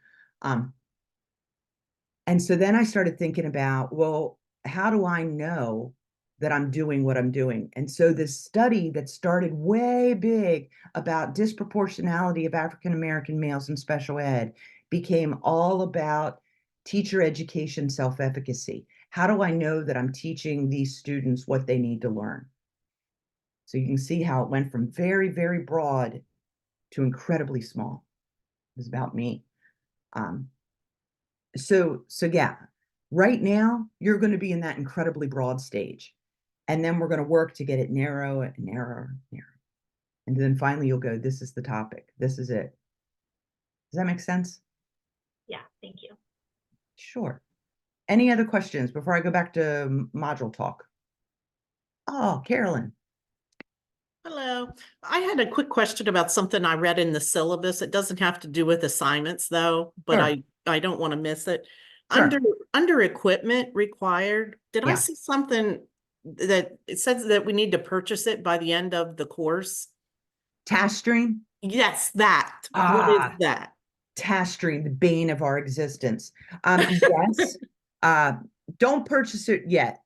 And so then I started thinking about, well, how do I know that I'm doing what I'm doing? And so this study that started way big about disproportionality of African American males in special ed became all about teacher education self-efficacy. How do I know that I'm teaching these students what they need to learn? So you can see how it went from very, very broad to incredibly small. It was about me. So yeah, right now you're going to be in that incredibly broad stage. And then we're going to work to get it narrow and narrower, narrow. And then finally you'll go, this is the topic. This is it. Does that make sense? Yeah, thank you. Sure. Any other questions before I go back to module talk? Oh, Carolyn. Hello. I had a quick question about something I read in the syllabus. It doesn't have to do with assignments though, but Sure. I don't want to miss it. Sure. Under equipment required, did I Yeah. see something that it says that we need to purchase it by the end of the course? Task stream. Yes, that. What Ah, is that? task stream, the bane of our existence. Yes. Don't purchase it yet,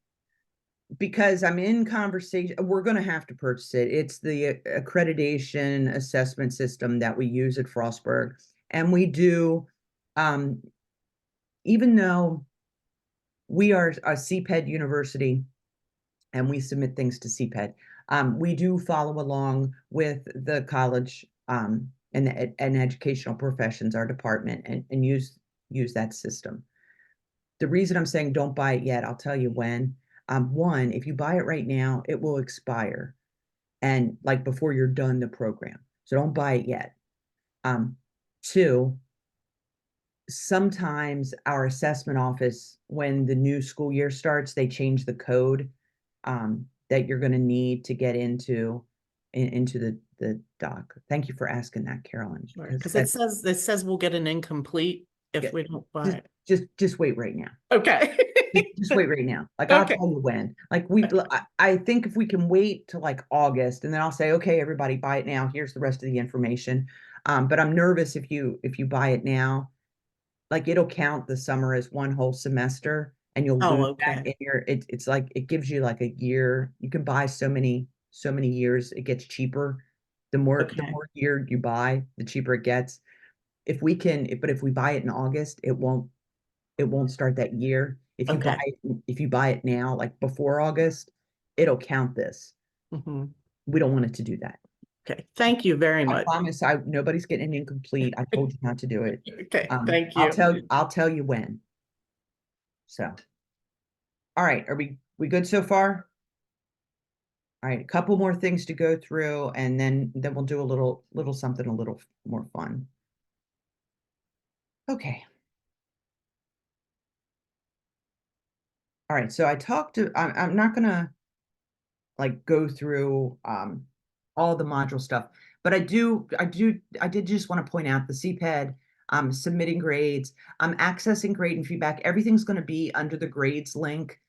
because I'm in conversation. We're going to have to purchase it. It's the accreditation assessment system that we use at Frostburg. And we do, even though we are a CPED university and we submit things to CPED, we do follow along with the college and educational professions, our department, and use that system. The reason I'm saying don't buy it yet, I'll tell you when. One, if you buy it right now, it will expire, and like before you're done the program. So don't buy it yet. Two, sometimes our assessment office, when the new school year starts, they change the code that you're going to need to get into the doc. Thank you for asking that, Carolyn. Because it says we'll get an incomplete if we don't buy it. Just wait right now. Okay. Just wait right now. Like, I'll Okay. tell you when. Like, I think if we can wait to like August, and then I'll say, okay, everybody buy it now. Here's the rest of the information. But I'm nervous if you buy it now, like it'll count the summer as one whole semester, and you'll lose that in your. It's like it gives you like a year. You can buy so many years. It gets cheaper. The more year you buy, the cheaper it gets. If we buy it in August, it won't start that year. If you buy it now, like before August, it'll count this. Mhm. We don't want it to do that. Okay, thank you very I much. promise nobody's getting incomplete. I told you not to do it. Okay, thank you. I'll tell you when. So, all right, are we good so far? All right, a couple more things to go through, and then we'll do a little something a little more fun. Okay. All right, so I'm not gonna like go through all the module stuff. But I did just want to point out the CPED, submitting grades, accessing grade and feedback. Everything's going to be under the grades link.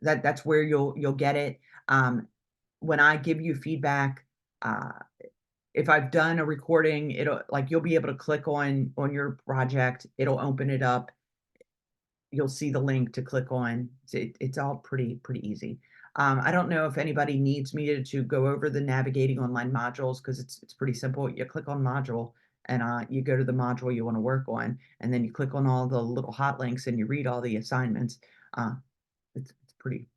That's where you'll get it. When I give you feedback, if I've done a recording, it'll like you'll be able to click on your project. It'll open it up. You'll see the link to click on. It's all pretty easy. I don't know if anybody needs me to go over the navigating online modules because it's pretty simple. You click on module and you go to the module you want to work on, and then you click on all the little hot links and you read all the assignments. It's pretty.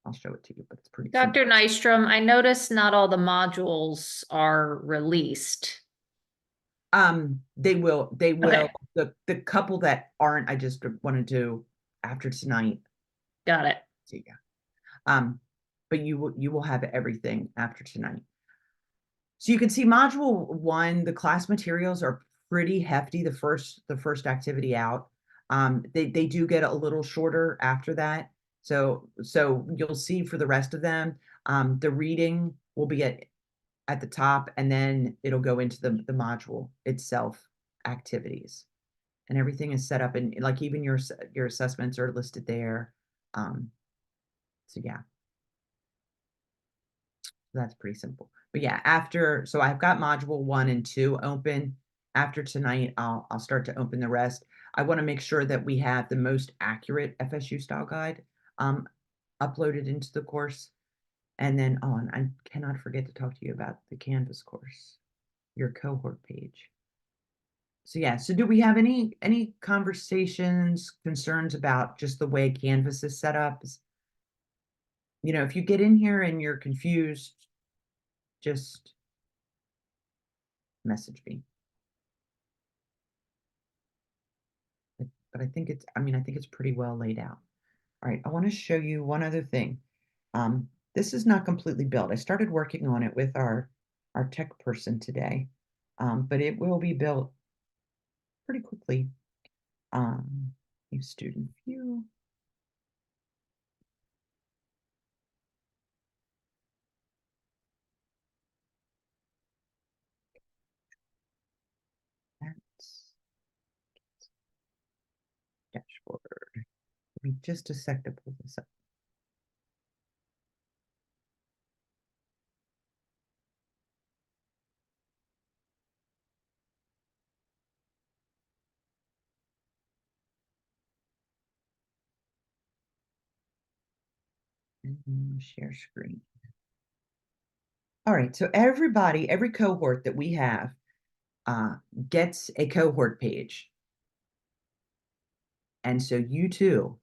I'll show it to you, but it's pretty simple. Dr. Nystrom, I noticed not all the modules are released. They will. Okay. The couple that aren't, I just wanted to after tonight. Got it. So yeah. But you will have everything after tonight. So you can see module 1, the class materials are pretty hefty the first activity out. They do get a little shorter after that. So you'll see for the rest of them, the reading will be at the top, and then it'll go into the module itself activities. And everything is set up, and like even your assessments are listed there. So yeah. That's pretty simple. But yeah, so I've got module 1 and 2 open. After tonight, I'll start to open the rest. I want to make sure that we have the most accurate FSU style guide uploaded into the course. And then and I cannot forget to talk to you about the Canvas course, your cohort page. So yeah, so do we have any conversations, concerns about just the way Canvas is set up? You know, if you get in here and you're confused, just message me. But I think it's pretty well laid out. All right, I want to show you one other thing. This is not completely built. I started working on it with our tech person today, but it will be built pretty quickly. New student view. That's dashboard. Give me just a sec to pull this up. And share screen. All right, so every cohort that we have gets a cohort page. And so you too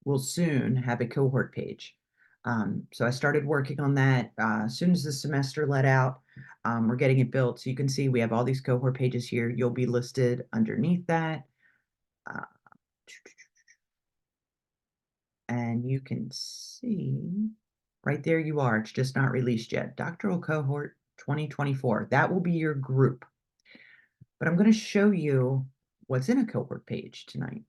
will soon have a cohort page. So I started working on that as soon as the semester let out. We're getting it built. So you can see we have all these cohort pages here. You'll be listed underneath that. And you can see right there you are. It's just not released yet. Doctoral cohort 2024. That will be your group. But I'm going to show you what's in a cohort page tonight.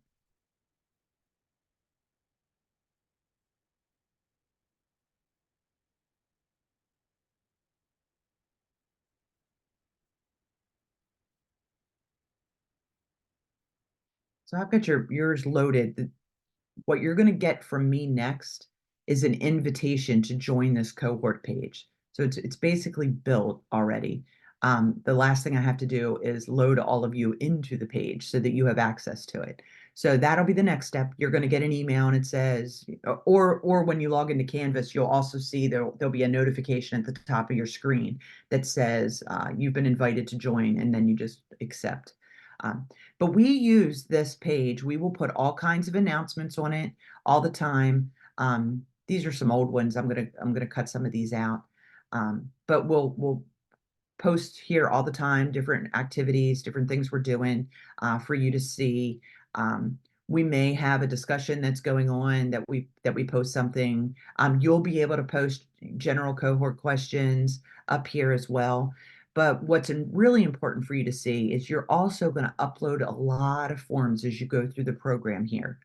So I've got yours loaded. What you're going to get from me next is an invitation to join this cohort page. So it's basically built already. The last thing I have to do is load all of you into the page so that you have access to it. So that'll be the next step. You're going to get an email and it says, or when you log into Canvas, you'll also see there'll be a notification at the top of your screen that says you've been invited to join, and then you just accept. But we use this page. We will put all kinds of announcements on it all the time. These are some old ones. I'm gonna cut some of these out. But we'll post here all the time, different activities, different things we're doing for you to see. We may have a discussion that's going on that we post something. You'll be able to post general cohort questions up here as well. But what's really important for you to see is you're also going to upload a lot of forms as you go through the program here.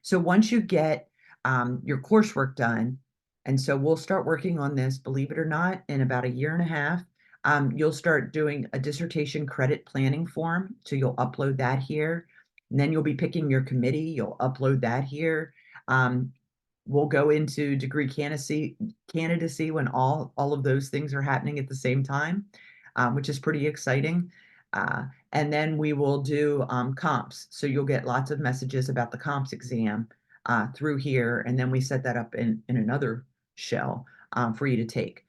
So once you get your coursework done, And so we'll start working on this, believe it or not, in about a year and a half. You'll start doing a dissertation credit planning form. So you'll upload that here. And then you'll be picking your committee. You'll upload that here. We'll go into degree candidacy when all of those things are happening at the same time, which is pretty exciting. And then we will do comps. So you'll get lots of messages about the comps exam through here. And then we set that up in another shell for you to take.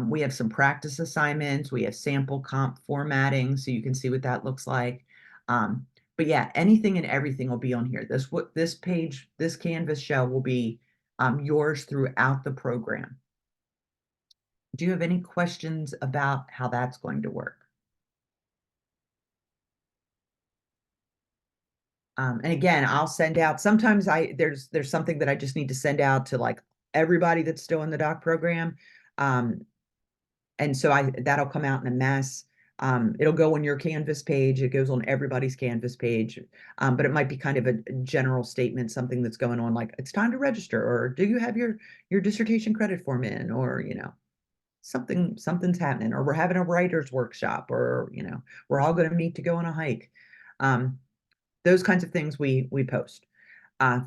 We have some practice assignments. We have sample comp formatting, so you can see what that looks like. But yeah, anything and everything will be on here. This page, this Canvas shell will be yours throughout the program. Do you have any questions about how that's going to work? And again, I'll send out, sometimes there's something that I just need to send out to like everybody that's still in the doc program. And so that'll come out in a mess. It'll go on your Canvas page. It goes on everybody's Canvas page. But it might be kind of a general statement, something that's going on, like it's time to register, or do you have your dissertation credit form in, or something's happening, or we're having a writer's workshop, or we're all going to meet to go on a hike. Those kinds of things we post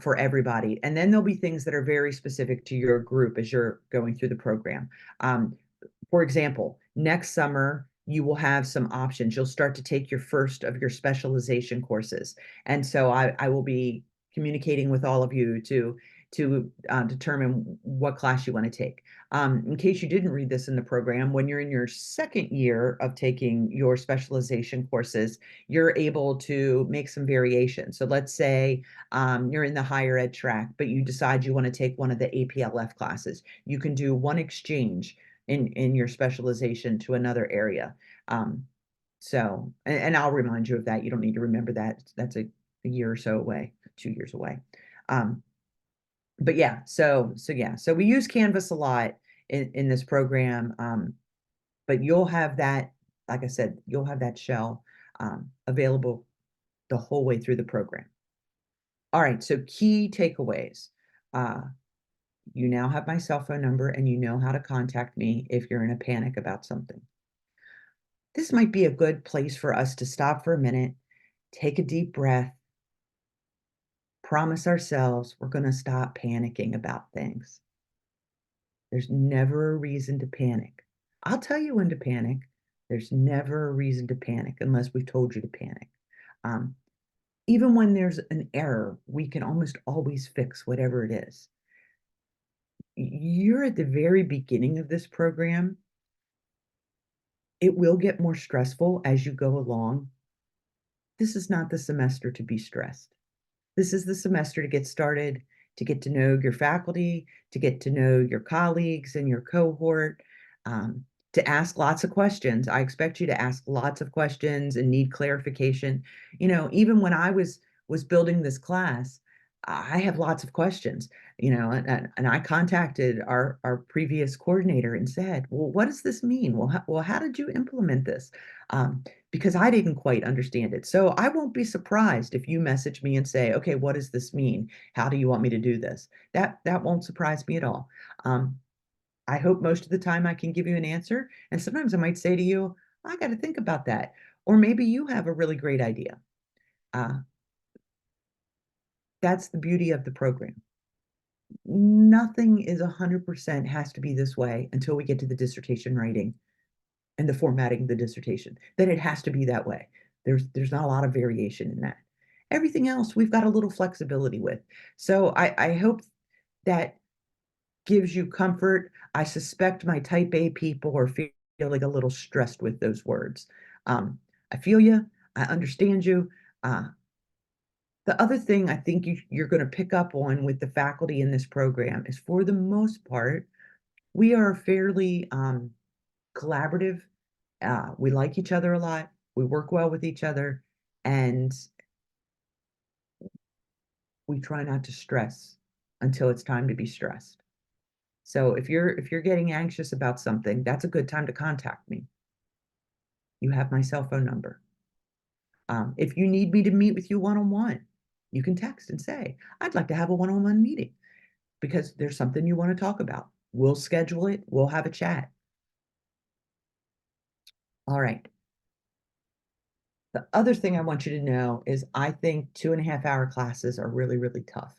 for everybody. And then there'll be things that are very specific to your group as you're going through the program. For example, next summer, you will have some options. You'll start to take your first of your specialization courses. And so I will be communicating with all of you to determine what class you want to take. In case you didn't read this in the program, when you're in your second year of taking your specialization courses, you're able to make some variations. So let's say you're in the higher ed track, but you decide you want to take one of the APLF classes. You can do one exchange in your specialization to another area. So, and I'll remind you of that. You don't need to remember that. That's a year or so away, 2 years away. But yeah, so we use Canvas a lot in this program. But you'll have that, like I said, you'll have that shell available the whole way through the program. All right, so key takeaways. You now have my cell phone number and you know how to contact me if you're in a panic about something. This might be a good place for us to stop for a minute, take a deep breath, promise ourselves we're going to stop panicking about things. There's never a reason to panic. I'll tell you when to panic. There's never a reason to panic unless we've told you to panic. Even when there's an error, we can almost always fix whatever it is. You're at the very beginning of this program. It will get more stressful as you go along. This is not the semester to be stressed. This is the semester to get started, to get to know your faculty, to get to know your colleagues and your cohort, to ask lots of questions. I expect you to ask lots of questions and need clarification. Even when I was building this class, I have lots of questions, and I contacted our previous coordinator and said, well, what does this mean? Well, how did you implement this? Because I didn't quite understand it. So I won't be surprised if you message me and say, okay, what does this mean? How do you want me to do this? That won't surprise me at all. I hope most of the time I can give you an answer. And sometimes I might say to you, I got to think about that. Or maybe you have a really great idea. That's the beauty of the program. Nothing is 100% has to be this way until we get to the dissertation writing and the formatting of the dissertation. Then it has to be that way. There's not a lot of variation in that. Everything else we've got a little flexibility with. So I hope that gives you comfort. I suspect my type A people are feeling a little stressed with those words. I feel you. I understand you. The other thing I think you're going to pick up on with the faculty in this program is, for the most part, we are fairly collaborative. We like each other a lot. We work well with each other, and we try not to stress until it's time to be stressed. So if you're getting anxious about something, that's a good time to contact me. You have my cell phone number. If you need me to meet with you one-on-one, you can text and say, I'd like to have a one-on-one meeting because there's something you want to talk about. we'll schedule it. We'll have a chat. All right. The other thing I want you to know is I think 2.5 hour classes are really, really tough.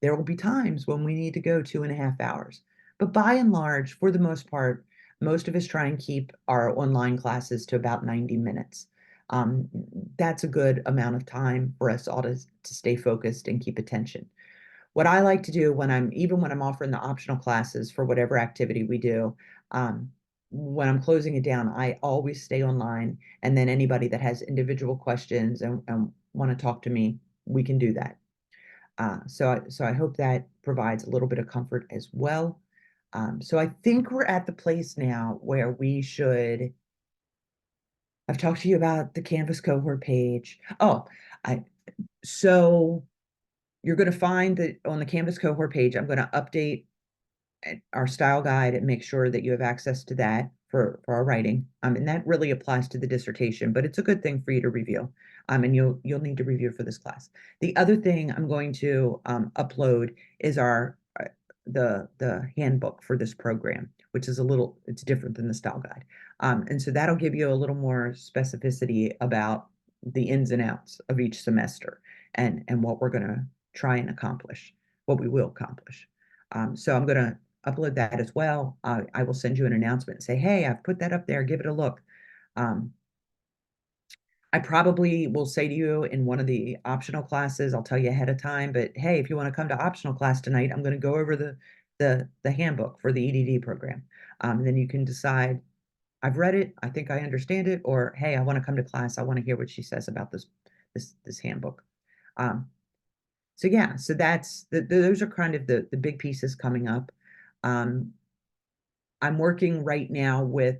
There will be times when we need to go 2.5 hours, but by and large, for the most part, most of us try and keep our online classes to about 90 minutes. Um, that's a good amount of time for us all to stay focused and keep attention. What I like to do even when I'm offering the optional classes for whatever activity we do, um, when I'm closing it down, I always stay online. And then anybody that has individual questions and want to talk to me, we can do that. So I hope that provides a little bit of comfort as well. So I think we're at the place now where I've talked to you about the Canvas cohort page. So you're going to find that on the Canvas cohort page, I'm going to update our style guide and make sure that you have access to that for our writing. And that really applies to the dissertation, but it's a good thing for you to review. And you'll need to review for this class. The other thing I'm going to upload is the handbook for this program, which is it's different than the style guide. And so that'll give you a little more specificity about the ins and outs of each semester and what we're going to try and accomplish, what we will accomplish. So I'm going to upload that as well. I will send you an announcement and say, hey, I've put that up there, give it a look. I probably will say to you in one of the optional classes, I'll tell you ahead of time, but hey, if you want to come to optional class tonight, I'm going to go over the handbook for the EDD program. Then you can decide, I've read it, I think I understand it, or hey, I want to come to class, I want to hear what she says about this handbook. So yeah, so those are kind of the big pieces coming up. I'm working right now with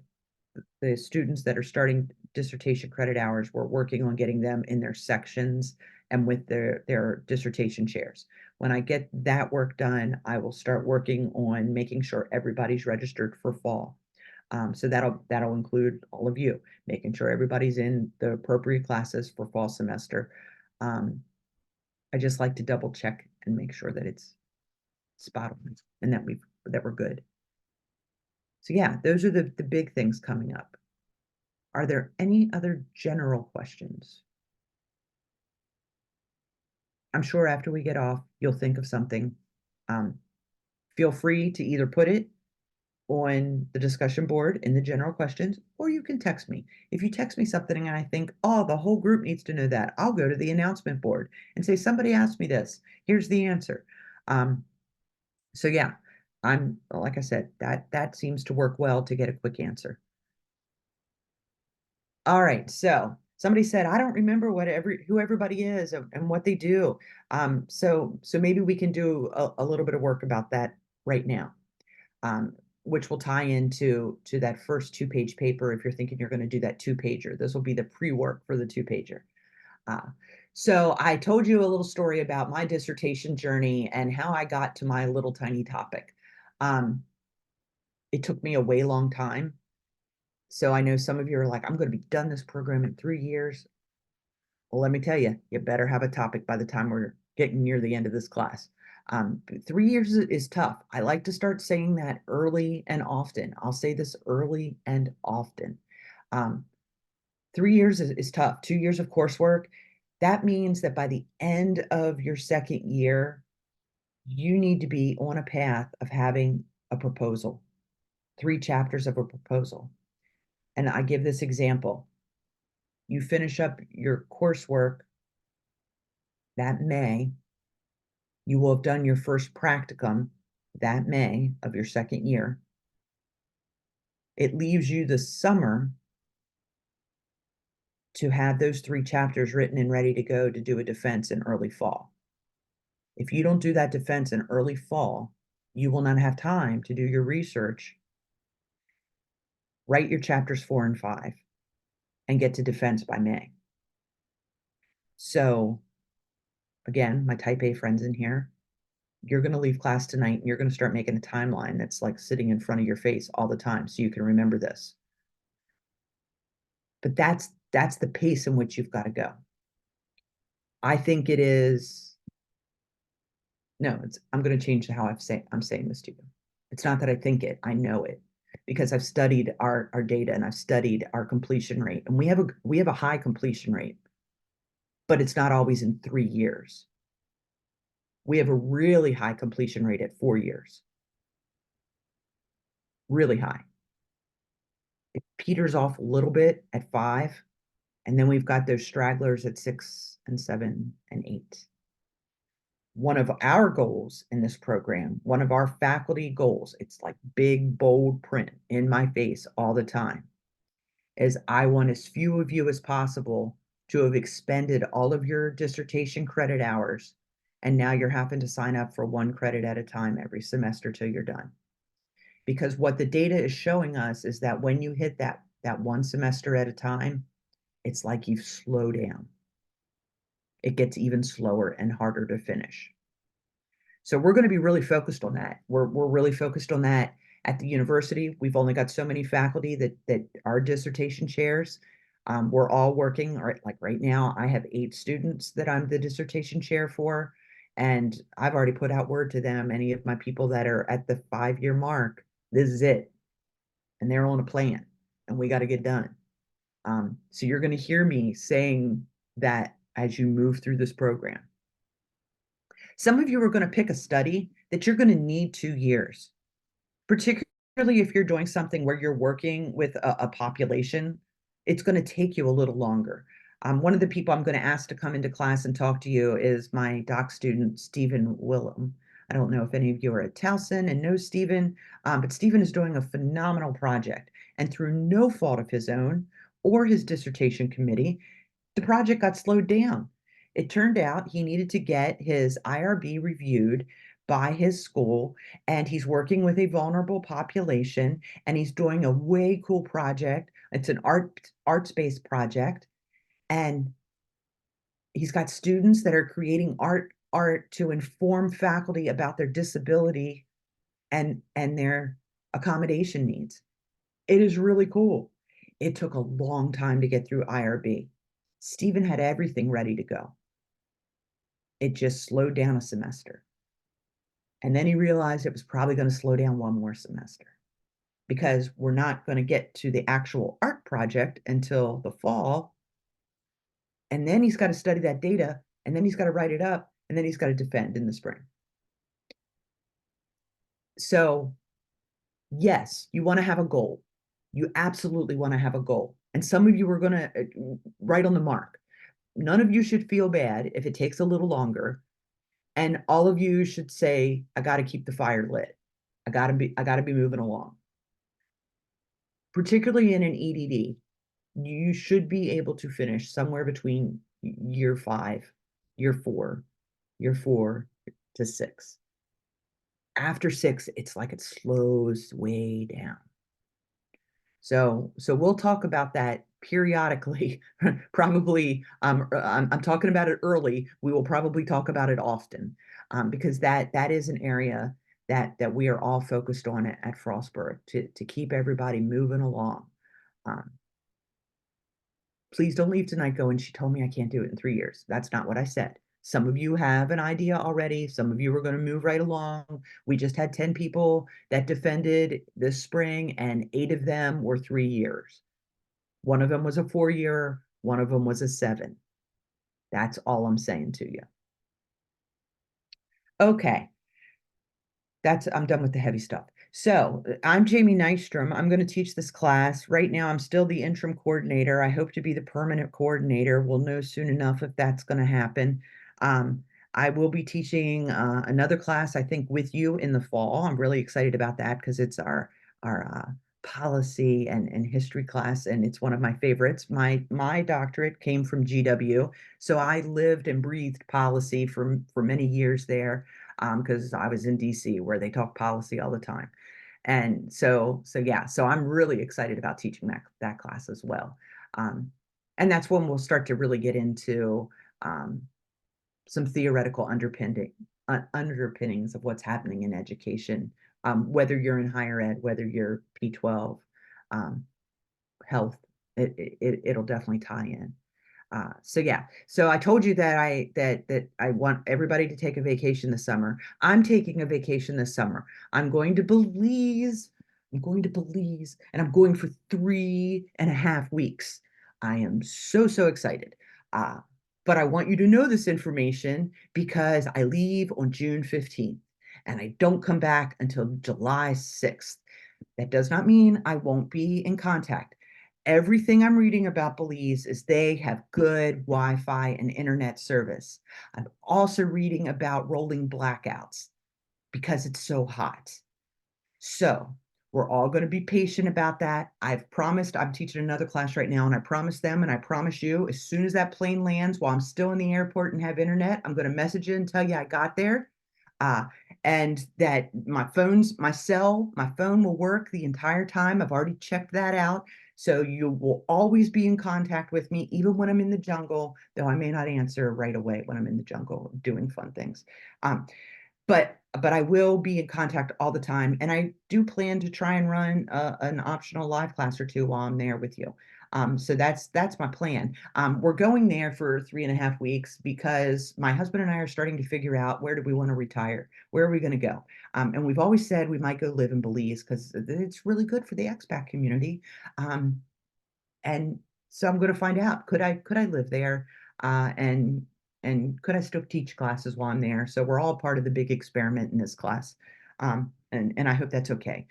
the students that are starting dissertation credit hours. We're working on getting them in their sections and with their dissertation chairs. When I get that work done, I will start working on making sure everybody's registered for fall. So that'll include all of you, making sure everybody's in the appropriate classes for fall semester. I just like to double check and make sure that it's spot on and that we're good. So yeah, those are the big things coming up. Are there any other general questions? I'm sure after we get off, you'll think of something. Feel free to either put it on the discussion board in the general questions, or you can text me. If you text me something and I think, oh, the whole group needs to know that, I'll go to the announcement board and say, somebody asked me this, here's the answer. So yeah, like I said, that seems to work well to get a quick answer. All right, so somebody said, I don't remember who everybody is and what they do. So maybe we can do a little bit of work about that right now, which will tie into that first 2-page paper. If you're thinking you're going to do that 2-pager, this will be the pre-work for the 2-pager. So I told you a little story about my dissertation journey and how I got to my little tiny topic. It took me a way long time. So I know some of you are like, I'm going to be done this program in 3 years. Well, let me tell you, you better have a topic by the time we're getting near the end of this class. 3 years is tough. I like to start saying that early and often. I'll say this early and often. 3 years is tough. 2 years of coursework. That means that by the end of your second year, you need to be on a path of having a proposal, 3 chapters of a proposal. And I give this example. You finish up your coursework that May. You will have done your first practicum that May of your second year. It leaves you the summer to have those 3 chapters written and ready to go to do a defense in early fall. If you don't do that defense in early fall, you will not have time to do your research, write your chapters 4 and 5, and get to defense by May. So again, my type A friends in here, you're going to leave class tonight and you're going to start making a timeline that's like sitting in front of your face all the time so you can remember this. But that's the pace in which you've got to go. I think it is, no, I'm going to change how I'm saying this to you. It's not that I think it, I know it, because I've studied our data and I've studied our completion rate, and we have a high completion rate, but it's not always in 3 years. We have a really high completion rate at 4 years. Really high. It peters off a little bit at 5, and then we've got those stragglers at 6 and 7 and 8. One of our goals in this program, one of our faculty goals, it's like big, bold print in my face all the time, is I want as few of you as possible to have expended all of your dissertation credit hours, and now you're having to sign up for 1 credit at a time every semester till you're done. Because what the data is showing us is that when you hit that 1 semester at a time, it's like you slow down. It gets even slower and harder to finish. So we're going to be really focused on that. We're really focused on that at the university. We've only got so many faculty that are dissertation chairs. We're all working, like right now, I have 8 students that I'm the dissertation chair for, and I've already put out word to them, any of my people that are at the 5-year mark, this is it. And they're on a plan, and we got to get done. So you're going to hear me saying that as you move through this program. Some of you are going to pick a study that you're going to need 2 years, particularly if you're doing something where you're working with a population. It's going to take you a little longer. One of the people I'm going to ask to come into class and talk to you is my doc student, Stephen Willem. I don't know if any of you are at Towson and know Stephen, but Stephen is doing a phenomenal project. And through no fault of his own or his dissertation committee, the project got slowed down. It turned out he needed to get his IRB reviewed by his school, and he's working with a vulnerable population, and he's doing a way cool project. It's an arts-based project, and he's got students that are creating art to inform faculty about their disability and their accommodation needs. It is really cool. It took a long time to get through IRB. Stephen had everything ready to go. It just slowed down a semester. And then he realized it was probably going to slow down 1 more semester, because we're not going to get to the actual art project until the fall. And then he's got to study that data, and then he's got to write it up, and then he's got to defend in the spring. So yes, you want to have a goal. You absolutely want to have a goal. And some of you are going to right on the mark. None of you should feel bad if it takes a little longer. And all of you should say, I got to keep the fire lit. I got to be moving along. Particularly in an EDD, you should be able to finish somewhere between year 5, year 4, year 4 to 6. After 6, it's like it slows way down. So we'll talk about that periodically. Probably, I'm talking about it early. We will probably talk about it often, because that is an area that we are all focused on at Frostburg to keep everybody moving along. Please don't leave tonight going, she told me I can't do it in 3 years. That's not what I said. Some of you have an idea already. Some of you are going to move right along. We just had 10 people that defended this spring, and 8 of them were 3 years. One of them was a 4-year, one of them was a 7. That's all I'm saying to you. Okay. I'm done with the heavy stuff. So I'm Jamie Nystrom. I'm going to teach this class. Right now, I'm still the interim coordinator. I hope to be the permanent coordinator. We'll know soon enough if that's going to happen. I will be teaching another class, I think, with you in the fall. I'm really excited about that because it's our policy and history class, and it's one of my favorites. My doctorate came from GW, so I lived and breathed policy for many years there, because I was in DC where they talk policy all the time. And so yeah, so I'm really excited about teaching that class as well. And that's when we'll start to really get into some theoretical underpinnings of what's happening in education, whether you're in higher ed, whether you're P12, health, it'll definitely tie in. So yeah, so I told you that I want everybody to take a vacation this summer. I'm taking a vacation this summer. I'm going to Belize. I'm going to Belize, and I'm going for 3.5 weeks. I am so excited. But I want you to know this information because I leave on June 15th and I don't come back until July 6th. That does not mean I won't be in contact. Everything I'm reading about Belize is they have good Wi-Fi and internet service. I'm also reading about rolling blackouts because it's so hot. So we're all going to be patient about that. I've promised, I'm teaching another class right now, and I promised them and I promise you, as soon as that plane lands, while I'm still in the airport and have internet, I'm going to message you and tell you I got there. Uh, and that my phone will work the entire time. I've already checked that out. So you will always be in contact with me, even when I'm in the jungle, though I may not answer right away when I'm in the jungle doing fun things. But I will be in contact all the time, and I do plan to try and run an optional live class or two while I'm there with you. So that's my plan. We're going there for 3.5 weeks because my husband and I are starting to figure out where do we want to retire, where are we going to go, and we've always said we might go live in Belize because it's really good for the expat community. And so I'm going to find out, could I live there, and could I still teach classes while I'm there? So we're all part of the big experiment in this class. And I hope that's okay.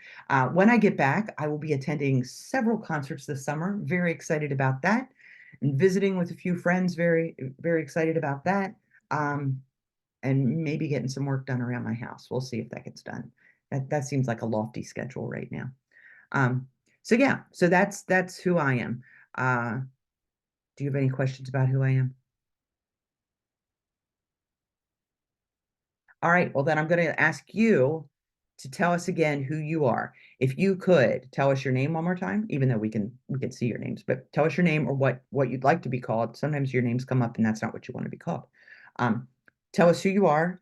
When I get back, I will be attending several concerts this summer. Very excited about that. And visiting with a few friends. Very excited about that. And maybe getting some work done around my house. We'll see if that gets done. That seems like a lofty schedule right now. So yeah, so that's who I am. Do you have any questions about who I am? All right, well then I'm going to ask you to tell us again who you are. If you could tell us your name one more time, even though we can see your names, but tell us your name or what you'd like to be called. Sometimes your names come up and that's not what you want to be called. Tell us who you are.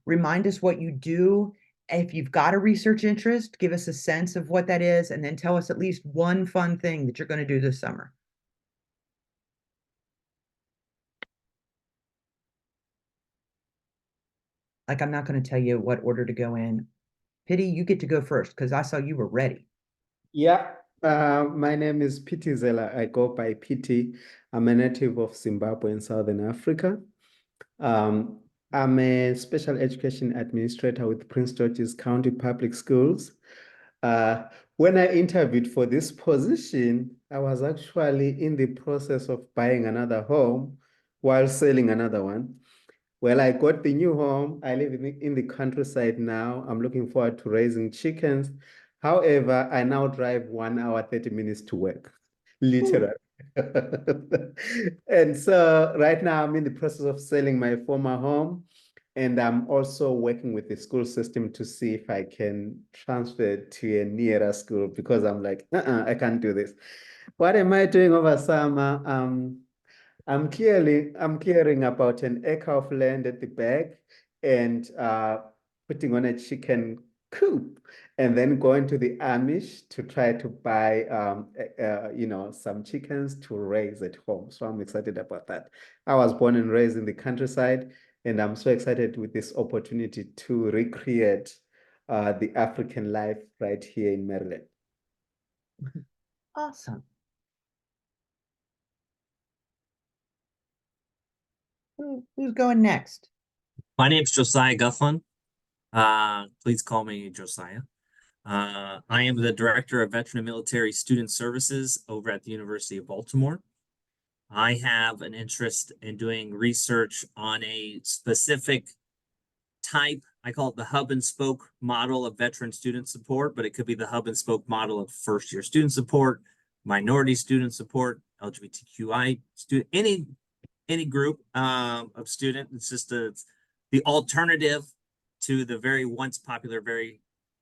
Remind us what you do. If you've got a research interest, give us a sense of what that is, and then tell us at least one fun thing that you're going to do this summer. Like, I'm not going to tell you what order to go in. Pity, you get to go first because I saw you were ready. Yeah, my name is Pity Zela. I go by Pity. I'm a native of Zimbabwe in Southern Africa. I'm a special education administrator with Prince George's County Public Schools. When I interviewed for this position, I was actually in the process of buying another home while selling another one. Well, I got the new home. I live in the countryside now. I'm looking forward to raising chickens. However, I now drive 1 hour, 30 minutes to work, literally. And so right now I'm in the process of selling my former home. And I'm also working with the school system to see if I can transfer to a nearer school because I'm like, I can't do this. What am I doing over summer? I'm clearing about an acre of land at the back and putting on a chicken coop, and then going to the Amish to try to buy some chickens to raise at home. So I'm excited about that. I was born and raised in the countryside, and I'm so excited with this opportunity to recreate the African life right here in Maryland. Awesome. Who's going next? My name's Josiah Gufflin. Please call me Josiah. I am the Director of Veteran and Military Student Services over at the University of Baltimore. I have an interest in doing research on a specific type. I call it the hub and spoke model of veteran student support, but it could be the hub and spoke model of first-year student support, minority student support, LGBTQI student, any group of student. It's just the alternative to the very once popular, very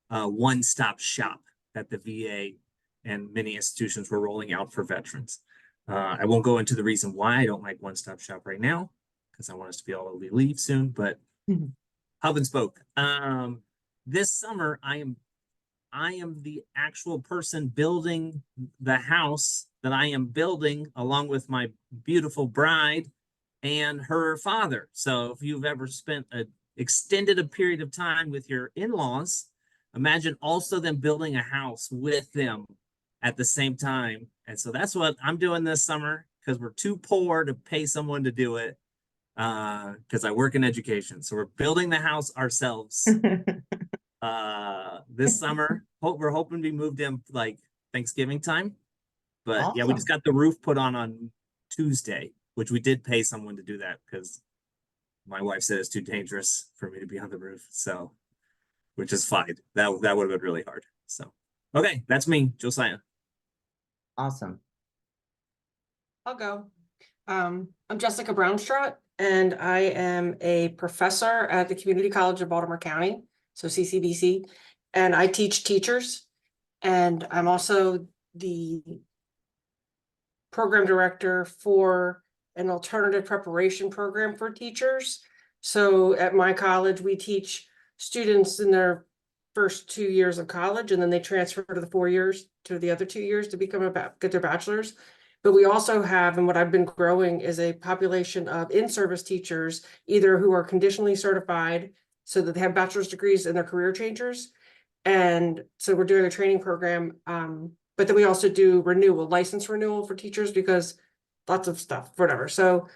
one-stop shop that the VA and many institutions were rolling out for veterans. I won't go into the reason why I don't like one-stop shop right now, because I want us to be able to leave soon, but hub and spoke. This summer, I I am the actual person building the house that I am building along with my beautiful bride and her father. So if you've ever spent a extended a period of time with your in-laws, imagine also them building a house with them at the same time. And so that's what I'm doing this summer because we're too poor to pay someone to do it because I work in education. So we're building the house ourselves this summer. We're hoping to be moved in like Thanksgiving time. But yeah, we just Awesome. got the roof put on Tuesday, which we did pay someone to do that because my wife said it's too dangerous for me to be on the roof. So, which is fine. That would have been really hard. So, okay, that's me, Josiah. Awesome. I'll go. I'm Jessica Brownstrought, and I am a professor at the Community College of Baltimore County, so CCBC, and I teach teachers. And I'm also the program director for an alternative preparation program for teachers. So at my college, we teach students in their first 2 years of college, and then they transfer to the 4 years to the other 2 years to become get their bachelor's. But we also have, and what I've been growing is a population of in-service teachers, either who are conditionally certified so that they have bachelor's degrees and they're career changers. And so we're doing a training program. But then we also do license renewal for teachers because lots of stuff, whatever. So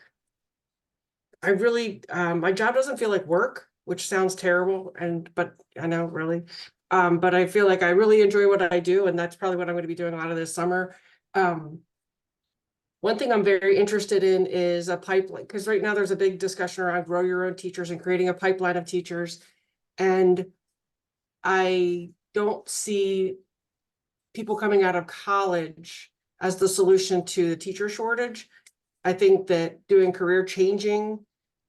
I really, my job doesn't feel like work, which sounds terrible. But I know really, but I feel like I really enjoy what I do. And that's probably what I'm going to be doing a lot of this summer. One thing I'm very interested in is a pipeline, because right now there's a big discussion around grow your own teachers and creating a pipeline of teachers. And I don't see people coming out of college as the solution to the teacher shortage. I think that doing career changing,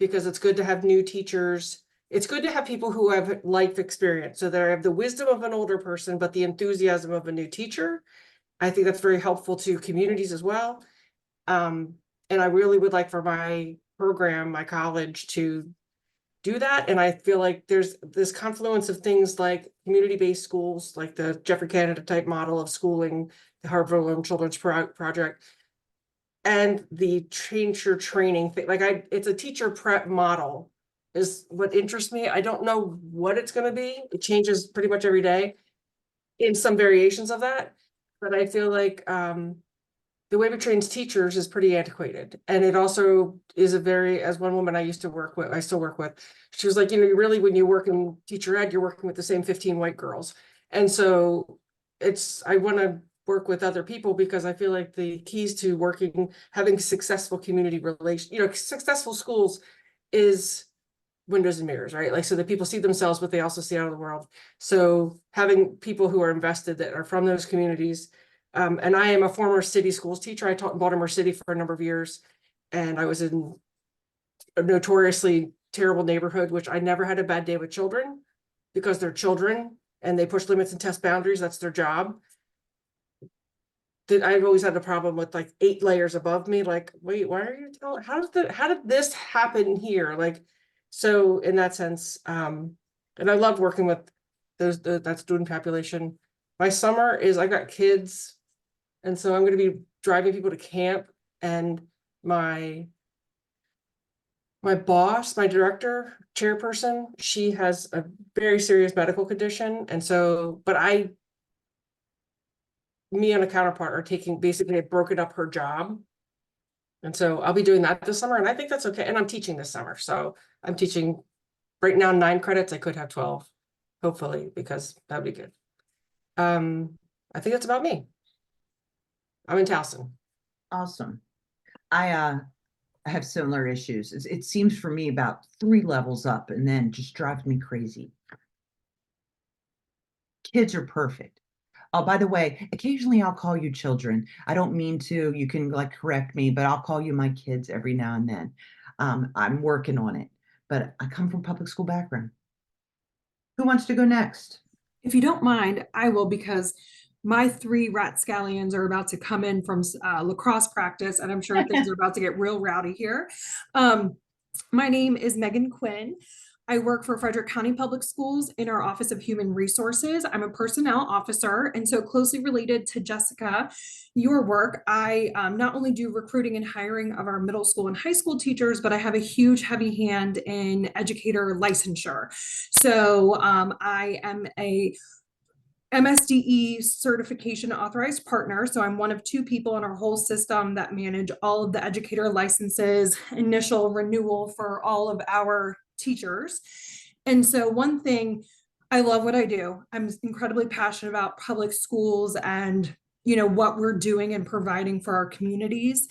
because it's good to have new teachers. It's good to have people who have life experience. So they have the wisdom of an older person, but the enthusiasm of a new teacher. I think that's very helpful to communities as well. And I really would like for my program, my college, to do that. And I feel like there's this confluence of things like community-based schools, like the Jeffrey Canada type model of schooling, the Harvard Alone Children's Project, and the teacher training thing. Like it's a teacher prep model is what interests me. I don't know what it's going to be. It changes pretty much every day in some variations of that. But I feel like the way we train teachers is pretty antiquated. And it also is as one woman I still work with, she was like, you really, when you work in teacher ed, you're working with the same 15 white girls. And so I want to work with other people because I feel like the keys to having successful community relations, successful schools is windows and mirrors, right? Like, so that people see themselves, but they also see out of the world. So having people who are invested that are from those communities. And I am a former city schools teacher. I taught in Baltimore City for a number of years, and I was in a notoriously terrible neighborhood, which I never had a bad day with children because they're children and they push limits and test boundaries. That's their job. I've always had a problem with like 8 layers above me. Like, wait, why are you telling? How did this happen here? Like, so in that sense, and I love working with that student population. My summer is I got kids. And so I'm going to be driving people to camp, and my boss, my director, chairperson, she has a very serious medical condition. And so, but me and a counterpart are basically broken up her job. And so I'll be doing that this summer, and I think that's okay. And I'm teaching this summer. So I'm teaching right now 9 credits. I could have 12, hopefully, because that'd be good. I think that's about me. I'm in Towson. Awesome. I have similar issues. It seems for me about 3 levels up and then just drives me crazy. Kids are perfect. Oh, by the way, occasionally I'll call you children. I don't mean to, you can like correct me, but I'll call you my kids every now and then. I'm working on it, but I come from public school background. Who wants to go next? If you don't mind, I will, because my 3 rapscallions are about to come in from lacrosse practice, and I'm sure things are about to get real rowdy here. My name is Megan Quinn. I work for Frederick County Public Schools in our Office of Human Resources. I'm a personnel officer, and so closely related to Jessica, your work, I not only do recruiting and hiring of our middle school and high school teachers, but I have a huge heavy hand in educator licensure. So I am a MSDE certification authorized partner. So I'm one of 2 people in our whole system that manage all of the educator licenses, initial renewal for all of our teachers. And so one thing, I love what I do. I'm incredibly passionate about public schools and, you know, what we're doing and providing for our communities.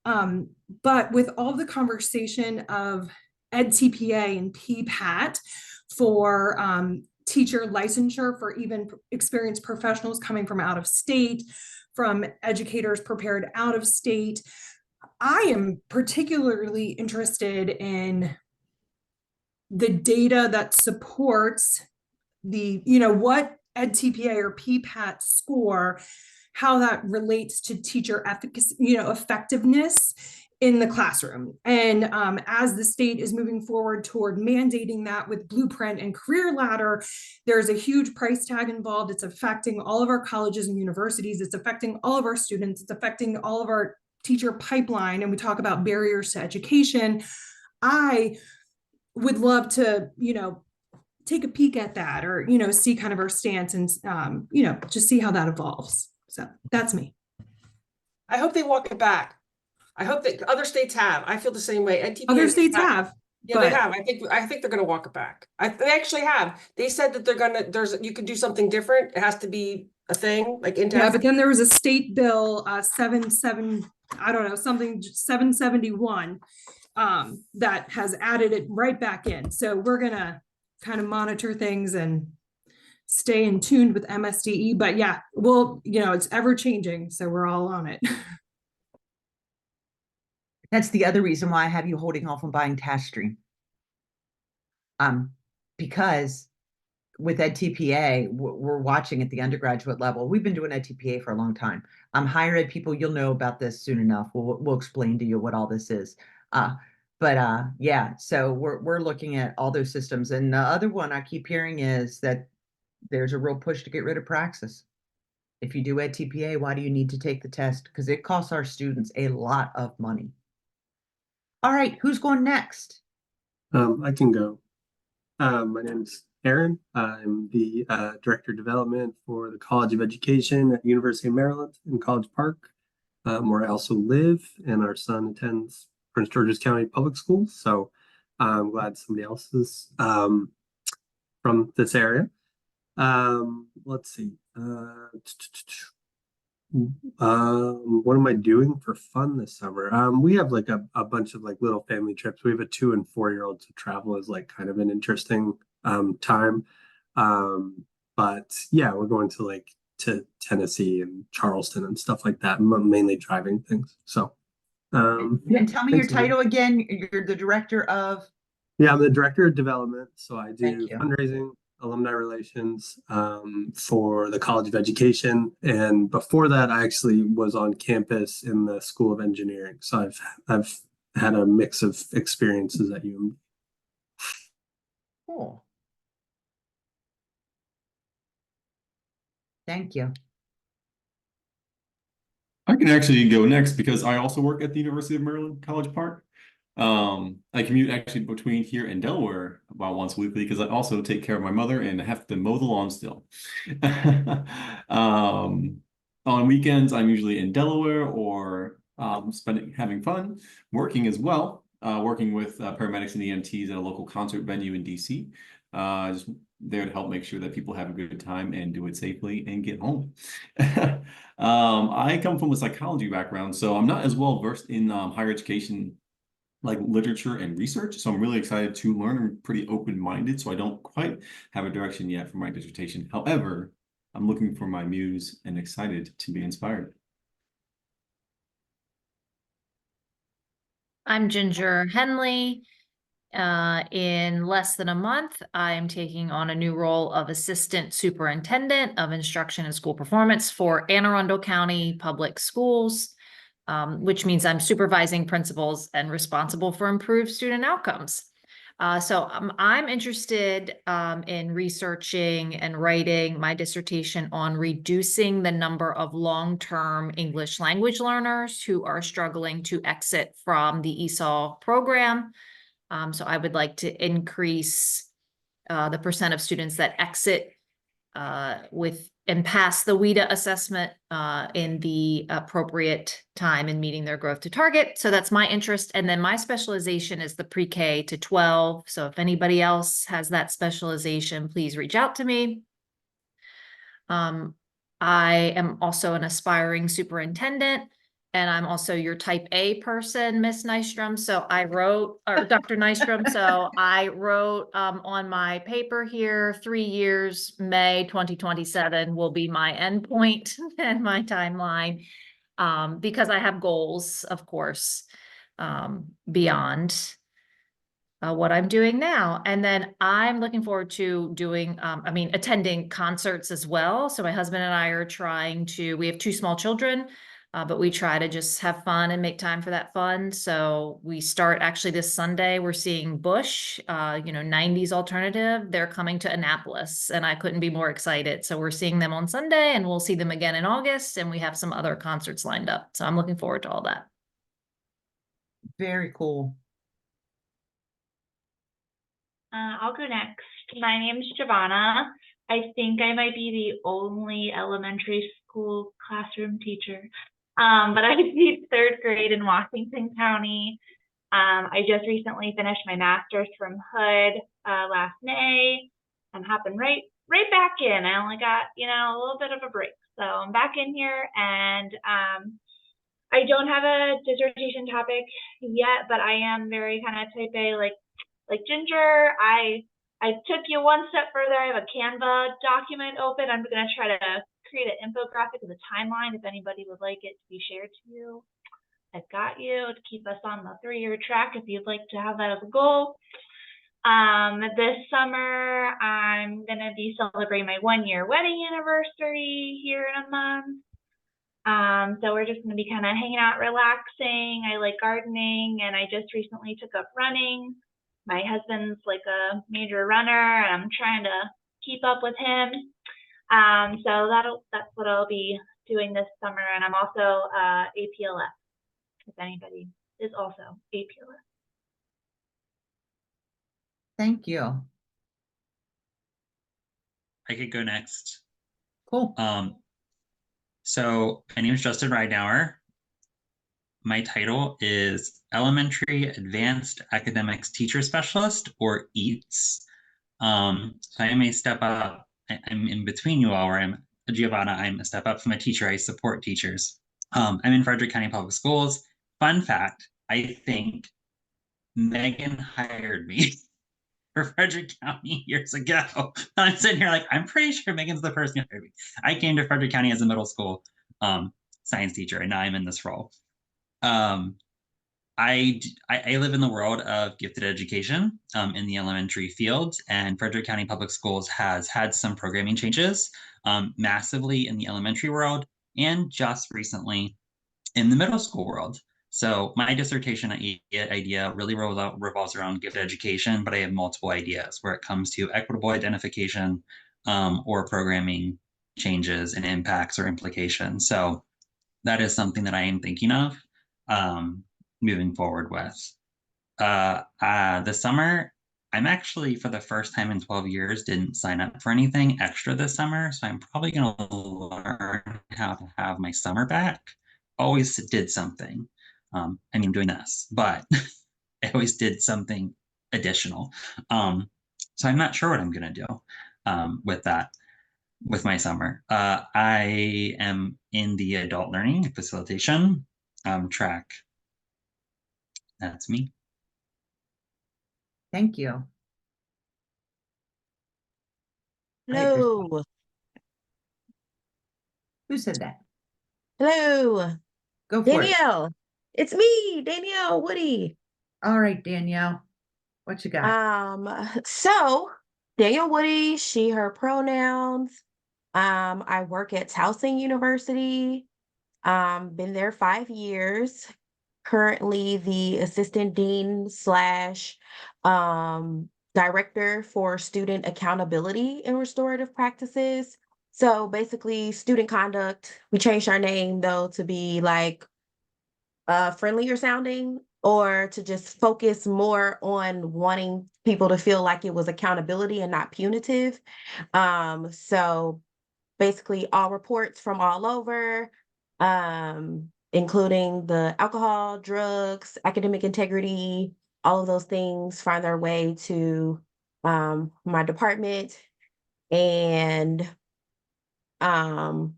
But with all the conversation of EdTPA and PPAT for teacher licensure for even experienced professionals coming from out of state, from educators prepared out of state, I am particularly interested in the data that supports the, you know, what EdTPA or PPAT score, how that relates to teacher efficacy, you know, effectiveness in the classroom. And as the state is moving forward toward mandating that with Blueprint and Career Ladder, there's a huge price tag involved. It's affecting all of our colleges and universities. It's affecting all of our students. It's affecting all of our teacher pipeline. And we talk about barriers to education. I would love to, you know, take a peek at that, or, you know, see kind of our stance and, you know, just see how that evolves. So that's me. I hope they walk it back. I hope that other states have. I feel the same way. EdTPA Other states have. Yeah, they but- have. I think they're gonna walk it back. They actually have. They said that they're gonna, you can do something different. It has to be a thing, like in Yeah, but then there was a state bill, 771, that has added it right back in. So we're gonna kind of monitor things and stay in tune with MSDE. But yeah, well, you know, it's ever changing, so we're all on it. That's the other reason why I have you holding off on buying TaskStream. Because with EdTPA, we're watching at the undergraduate level. We've been doing EdTPA for a long time. Higher ed people, you'll know about this soon enough. We'll explain to you what all this is. Yeah, so we're looking at all those systems. And the other one I keep hearing is that there's a real push to get rid of Praxis. If you do EdTPA, why do you need to take the test? Because it costs our students a lot of money. All right, who's going next? I can go. My name is Aaron. I'm the Director of Development for the College of Education at University of Maryland in College Park, where I also live, and our son attends Prince George's County Public Schools. So I'm glad somebody else is from this area. Let's see. What am I doing for fun this summer? We have like a bunch of like little family trips. We have a 2- and 4-year-old, so travel is like kind of an interesting time. But yeah, we're going to Tennessee and Charleston and stuff like that, mainly driving things. So And tell me your title again. You're the director of? Yeah, I'm the Director of Development. So I Thank do you. fundraising, alumni relations for the College of Education. And before that, I actually was on campus in the School of Engineering. So I've had a mix of experiences at UMD. Cool. Thank you. I can actually go next because I also work at the University of Maryland, College Park. I commute actually between here and Delaware about once weekly because I also take care of my mother and have to mow the lawn still. On weekends, I'm usually in Delaware or having fun, working as well, working with paramedics and EMTs at a local concert venue in DC. Just there to help make sure that people have a good time and do it safely and get home. I come from a psychology background, so I'm not as well versed in higher education like literature and research. So I'm really excited to learn. I'm pretty open-minded, so I don't quite have a direction yet for my dissertation. However, I'm looking for my muse and excited to be inspired. I'm Ginger Henley. In less than a month, I am taking on a new role of Assistant Superintendent of Instruction and School Performance for Anne Arundel County Public Schools, which means I'm supervising principals and responsible for improved student outcomes. So I'm interested in researching and writing my dissertation on reducing the number of long-term English language learners who are struggling to exit from the ESOL program. So I would like to increase the percent of students that exit and pass the WIDA assessment in the appropriate time in meeting their growth to target. So that's my interest. And then my specialization is the pre-K to 12. So if anybody else has that specialization, please reach out to me. I am also an aspiring superintendent, and I'm also your type A person, Miss Nystrom. So I wrote, or Dr. Nystrom. So I wrote on my paper here, 3 years, May 2027 will be my endpoint and my timeline, because I have goals, of course, beyond what I'm doing now. And then I'm looking forward to doing, attending concerts as well. So my husband and I are we have 2 small children, but we try to just have fun and make time for that fun. So we start actually this Sunday, we're seeing Bush, 90s alternative. They're coming to Annapolis and I couldn't be more excited. So we're seeing them on Sunday and we'll see them again in August. And we have some other concerts lined up. So I'm looking forward to all that. Very cool. I'll go next. My name's Giovanna. I think I might be the only elementary school classroom teacher, but I teach 3rd grade in Washington County. I just recently finished my master's from Hood last May and happened right back in. I only got, a little bit of a break. So I'm back in here and I don't have a dissertation topic yet, but I am very kind of type A, like Ginger. I took you one step further. I have a Canva document open. I'm going to try to create an infographic with a timeline if anybody would like it to be shared to you. I've got you to keep us on the 3-year track if you'd like to have that as a goal. This summer, I'm going to be celebrating my 1-year wedding anniversary here in a month. So we're just going to be kind of hanging out, relaxing. I like gardening, and I just recently took up running. My husband's like a major runner, and I'm trying to keep up with him. So that's what I'll be doing this summer. And I'm also APLS, if anybody is also APLS. Thank you. I could go next. Cool. So my name is Justin Ridenauer. My title is Elementary Advanced Academics Teacher Specialist, or EATS. So I am a step up. I'm in between you all, where I'm Giovanna. I'm a step up from a teacher. I support teachers. I'm in Frederick County Public Schools. Fun fact, I think Megan hired me for Frederick County years ago. I'm sitting here like, I'm pretty sure Megan's the person who hired me. I came to Frederick County as a middle school science teacher, and now I'm in this role. I live in the world of gifted education in the elementary field, and Frederick County Public Schools has had some programming changes massively in the elementary world, and just recently in the middle school world. So my dissertation idea really revolves around gifted education, but I have multiple ideas where it comes to equitable identification or programming changes and impacts or implications. So that is something that I am thinking of moving forward with. This summer, I'm actually, for the first time in 12 years, didn't sign up for anything extra this summer. So I'm probably going to learn how to have my summer back. Always did something. I'm doing this, but I always did something additional. So I'm not sure what I'm going to do with that, with my summer. I am in the adult learning facilitation track. That's me. Thank you. Hello. Who said that? Hello. Go for it. Danielle. It's me, Danielle Woody. All right, Danielle, what you got? So Danielle Woody, she, her pronouns. I work at Towson University. Been there 5 years. currently the assistant dean slash director for student accountability and restorative practices. So basically, student conduct, we changed our name though to be like friendlier sounding, or to just focus more on wanting people to feel like it was accountability and not punitive. So basically all reports from all over, including the alcohol, drugs, academic integrity, all of those things find their way to my department. And um,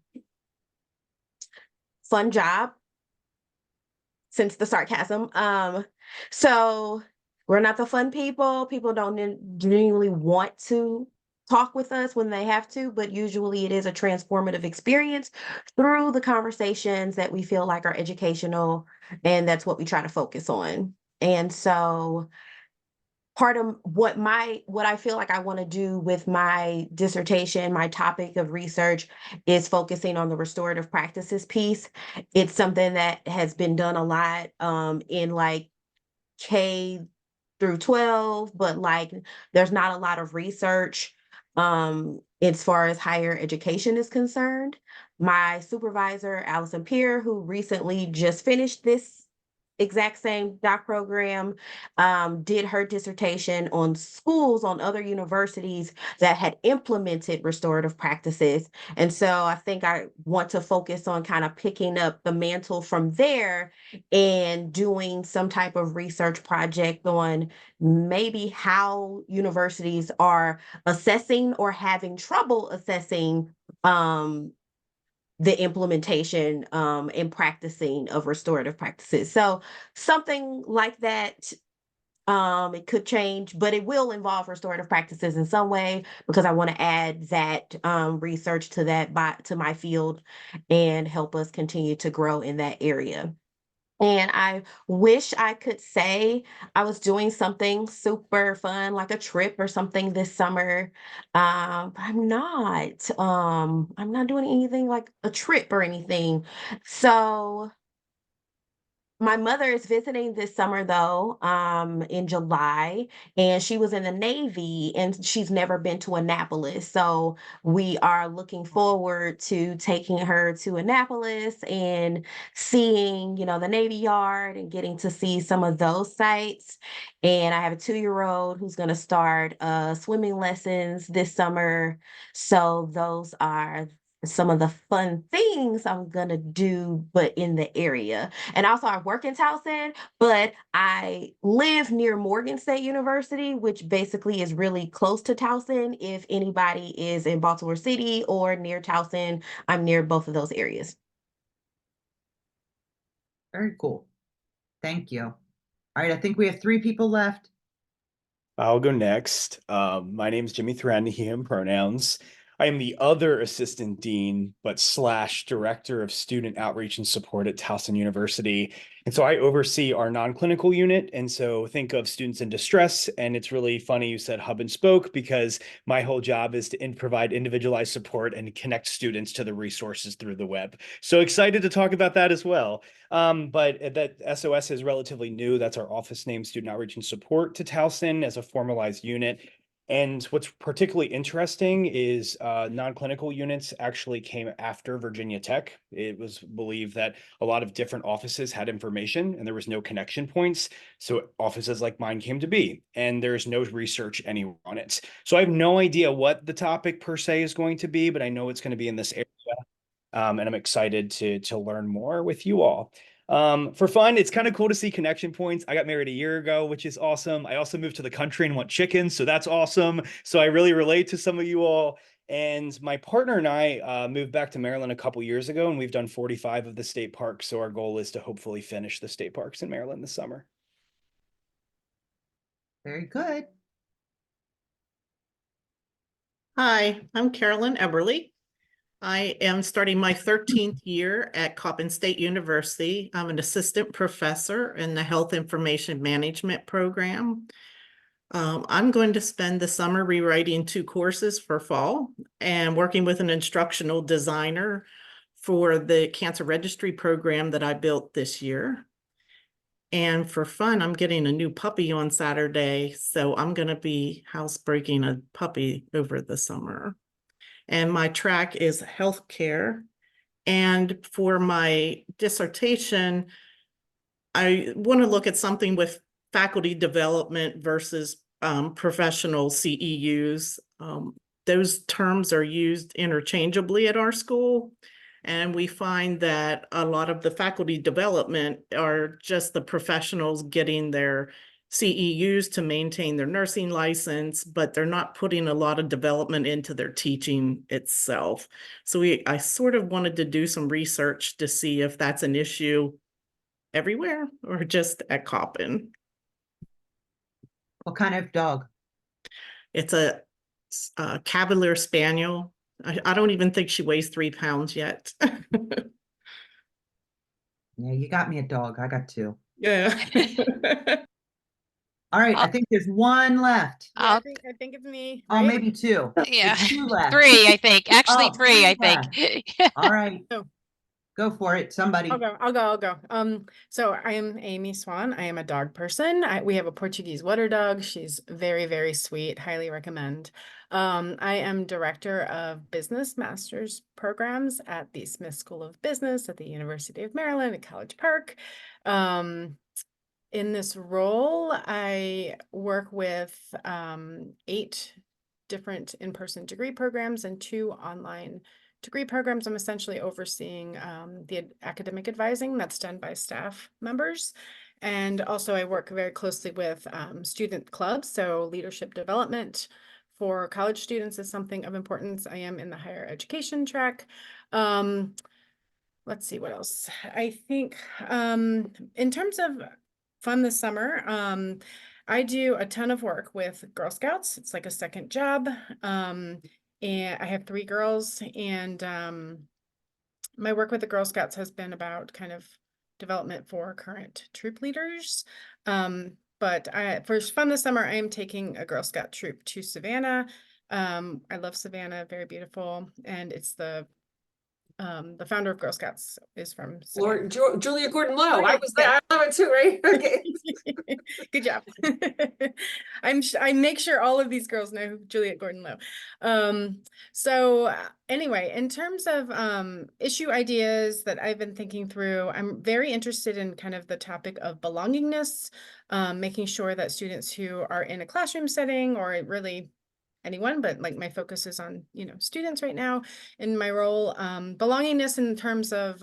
fun job, since the sarcasm. So we're not the fun people. People don't genuinely want to talk with us when they have to, but usually it is a transformative experience through the conversations that we feel like are educational, and that's what we try to focus on. And so part of what I feel like I want to do with my dissertation, my topic of research, is focusing on the restorative practices piece. It's something that has been done a lot in like K through 12, but like there's not a lot of research as far as higher education is concerned. My supervisor, Allison Peer, who recently just finished this exact same doc program, did her dissertation on schools on other universities that had implemented restorative practices. And so I think I want to focus on kind of picking up the mantle from there and doing some type of research project on maybe how universities are assessing or having trouble assessing the implementation and practicing of restorative practices. So something like that. It could change, but it will involve restorative practices in some way, because I want to add that research to to my field and help us continue to grow in that area. And I wish I could say I was doing something super fun, like a trip or something this summer. But I'm not. I'm not doing anything like a trip or anything. So my mother is visiting this summer though, in July, and she was in the Navy and she's never been to Annapolis. So we are looking forward to taking her to Annapolis and seeing, the Navy Yard and getting to see some of those sites. And I have a 2-year-old who's going to start swimming lessons this summer. So those are some of the fun things I'm gonna do, but in the area. And also I work in Towson, but I live near Morgan State University, which basically is really close to Towson. If anybody is in Baltimore City or near Towson, I'm near both of those areas. Very cool. Thank you. All right, I think we have 3 people left. I'll go next. My name is Jimmy Thran, he, him pronouns. I am the other assistant dean, but / director of student outreach and support at Towson University. And so I oversee our non-clinical unit. And so think of students in distress. And it's really funny you said hub and spoke, because my whole job is to provide individualized support and connect students to the resources through the web. So excited to talk about that as well. But that SOS is relatively new. That's our office name, Student Outreach and Support, to Towson as a formalized unit. And what's particularly interesting is non-clinical units actually came after Virginia Tech. It was believed that a lot of different offices had information and there was no connection points. So offices like mine came to be, and there's no research anywhere on it. So I have no idea what the topic per se is going to be, but I know it's going to be in this area. And I'm excited to learn more with you all. For fun, it's kind of cool to see connection points. I got married a year ago, which is awesome. I also moved to the country and want chickens, so that's awesome. So I really relate to some of you all. And my partner and I moved back to Maryland a couple years ago, and we've done 45 of the state parks. So our goal is to hopefully finish the state parks in Maryland this summer. Very good. Hi, I'm Carolyn Eberly. I am starting my 13th year at Coppin State University. I'm an assistant professor in the Health Information Management program. I'm going to spend the summer rewriting 2 courses for fall and working with an instructional designer for the cancer registry program that I built this year. And for fun, I'm getting a new puppy on Saturday. So I'm going to be housebreaking a puppy over the summer. And my track is healthcare. And for my dissertation, I want to look at something with faculty development versus professional CEUs. Those terms are used interchangeably at our school. And we find that a lot of the faculty development are just the professionals getting their CEUs to maintain their nursing license, but they're not putting a lot of development into their teaching itself. So I sort of wanted to do some research to see if that's an issue everywhere or just at Coppin. What kind of dog? It's a Cavalier Spaniel. I don't even think she weighs 3 pounds yet. Yeah, you got me a dog. I got two. Yeah. All right, I think there's one left. I think it's me. Oh, Right? maybe two. Yeah. There's two left. Three, I think. Actually, Oh, three, I left. think. All right. Oh. Go for it, somebody. I'll go. So I am Amy Swan. I am a dog person. We have a Portuguese water dog. She's very, very sweet. Highly recommend. I am director of business master's programs at the Smith School of Business at the University of Maryland at College Park. In this role, I work with 8 different in-person degree programs and 2 online degree programs. I'm essentially overseeing the academic advising that's done by staff members. And also I work very closely with student clubs. So leadership development for college students is something of importance. I am in the higher education track. Let's see what else. I think in terms of fun this summer, I do a ton of work with Girl Scouts. It's like a second job. And I have 3 girls, and my work with the Girl Scouts has been about kind of development for current troop leaders. But for fun this summer, I am taking a Girl Scout troop to Savannah. I love Savannah, very beautiful, and it's the founder of Girl Scouts is from Lord, Julia Gordon-Low. Oh, yeah, I was there. I love it too, right? Okay. Good job. I make sure all of these girls know Juliet Gordon-Low. So anyway, in terms of issue ideas that I've been thinking through, I'm very interested in kind of the topic of belongingness, making sure that students who are in a classroom setting or really anyone, but like my focus is on, students right now in my role, belongingness in terms of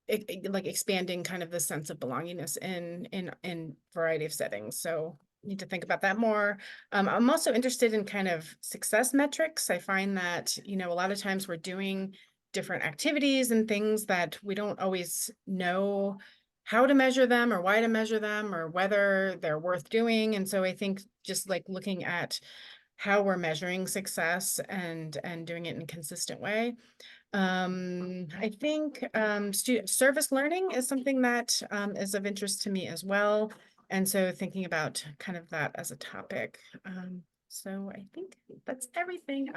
like expanding kind of the sense of belongingness in variety of settings. So need to think about that more. I'm also interested in kind of success metrics. I find that, a lot of times we're doing different activities and things that we don't always know how to measure them or why to measure them or whether they're worth doing. And so I think just like looking at how we're measuring success and doing it in a consistent way. I think student service learning is something that is of interest to me as well. And so thinking about kind of that as a topic. So I think that's everything.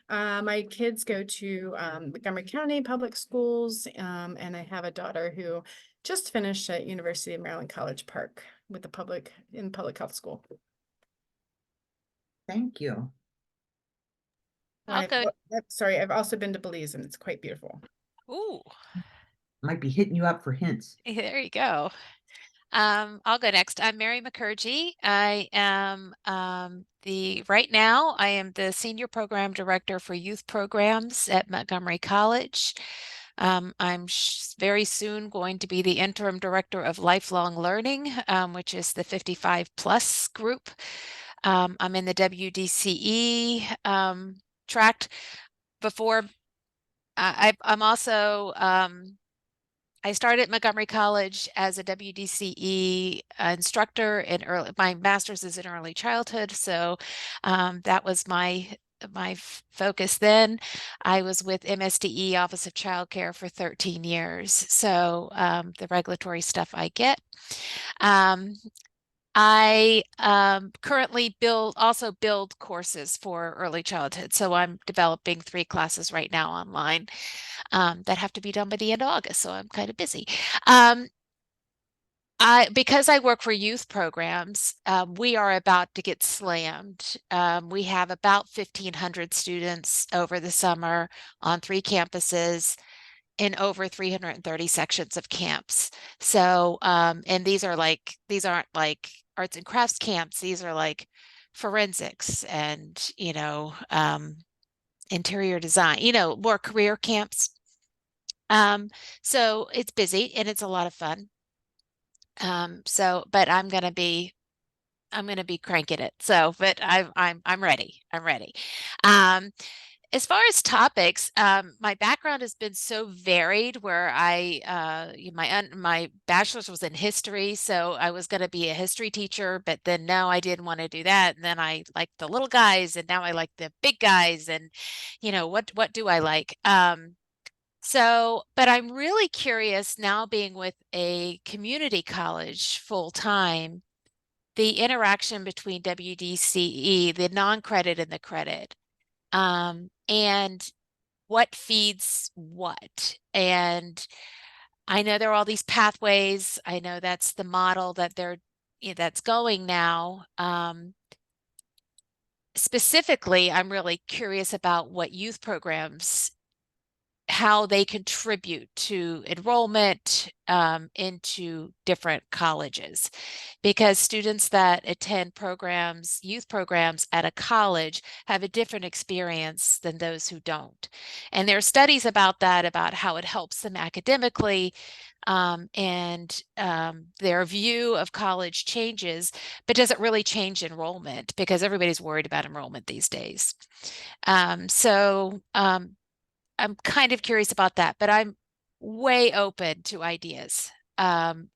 My kids go to Montgomery County Public Schools, and I have a daughter who just finished at University of Maryland College Park with the public health school. Thank you. Sorry, I've also been to Belize and it's quite beautiful. Ooh, Might be hitting you up for hints. there you go. I'll go next. I'm Mary McCurgy. I am right now I am the Senior Program Director for Youth Programs at Montgomery College. I'm very soon going to be the Interim Director of Lifelong Learning, which is the 55 plus group. I'm in the WDCE track. Before I'm also I started at Montgomery College as a WDCE instructor in my master's is in early childhood. So that was my focus then. I was with MSDE Office of Child Care for 13 years. So the regulatory stuff I get. I currently also build courses for early childhood. So I'm developing 3 classes right now online that have to be done by the end of August. So I'm kind of busy. Because I work for youth programs, we are about to get slammed. We have about 1,500 students over the summer on 3 campuses in over 330 sections of camps. So, and these aren't like arts and crafts camps. These are like forensics and, interior design, more career camps. So it's busy and it's a lot of fun. But I'm gonna be cranking it. So, but I'm ready. I'm ready. As far as topics, my background has been so varied where my bachelor's was in history, so I was going to be a history teacher, but then no, I didn't want to do that. And then I like the little guys, and now I like the big guys, and what do I like? But I'm really curious now being with a community college full time, the interaction between WDCE, the non-credit and the credit, and what feeds what. And I know there are all these pathways. I know that's the model that that's going now. Specifically, I'm really curious about what youth programs, how they contribute to enrollment into different colleges, because students that attend youth programs at a college have a different experience than those who don't. And there are studies about that, about how it helps them academically, and their view of college changes, but does it really change enrollment? Because everybody's worried about enrollment these days. I'm kind of curious about that, but I'm way open to ideas on,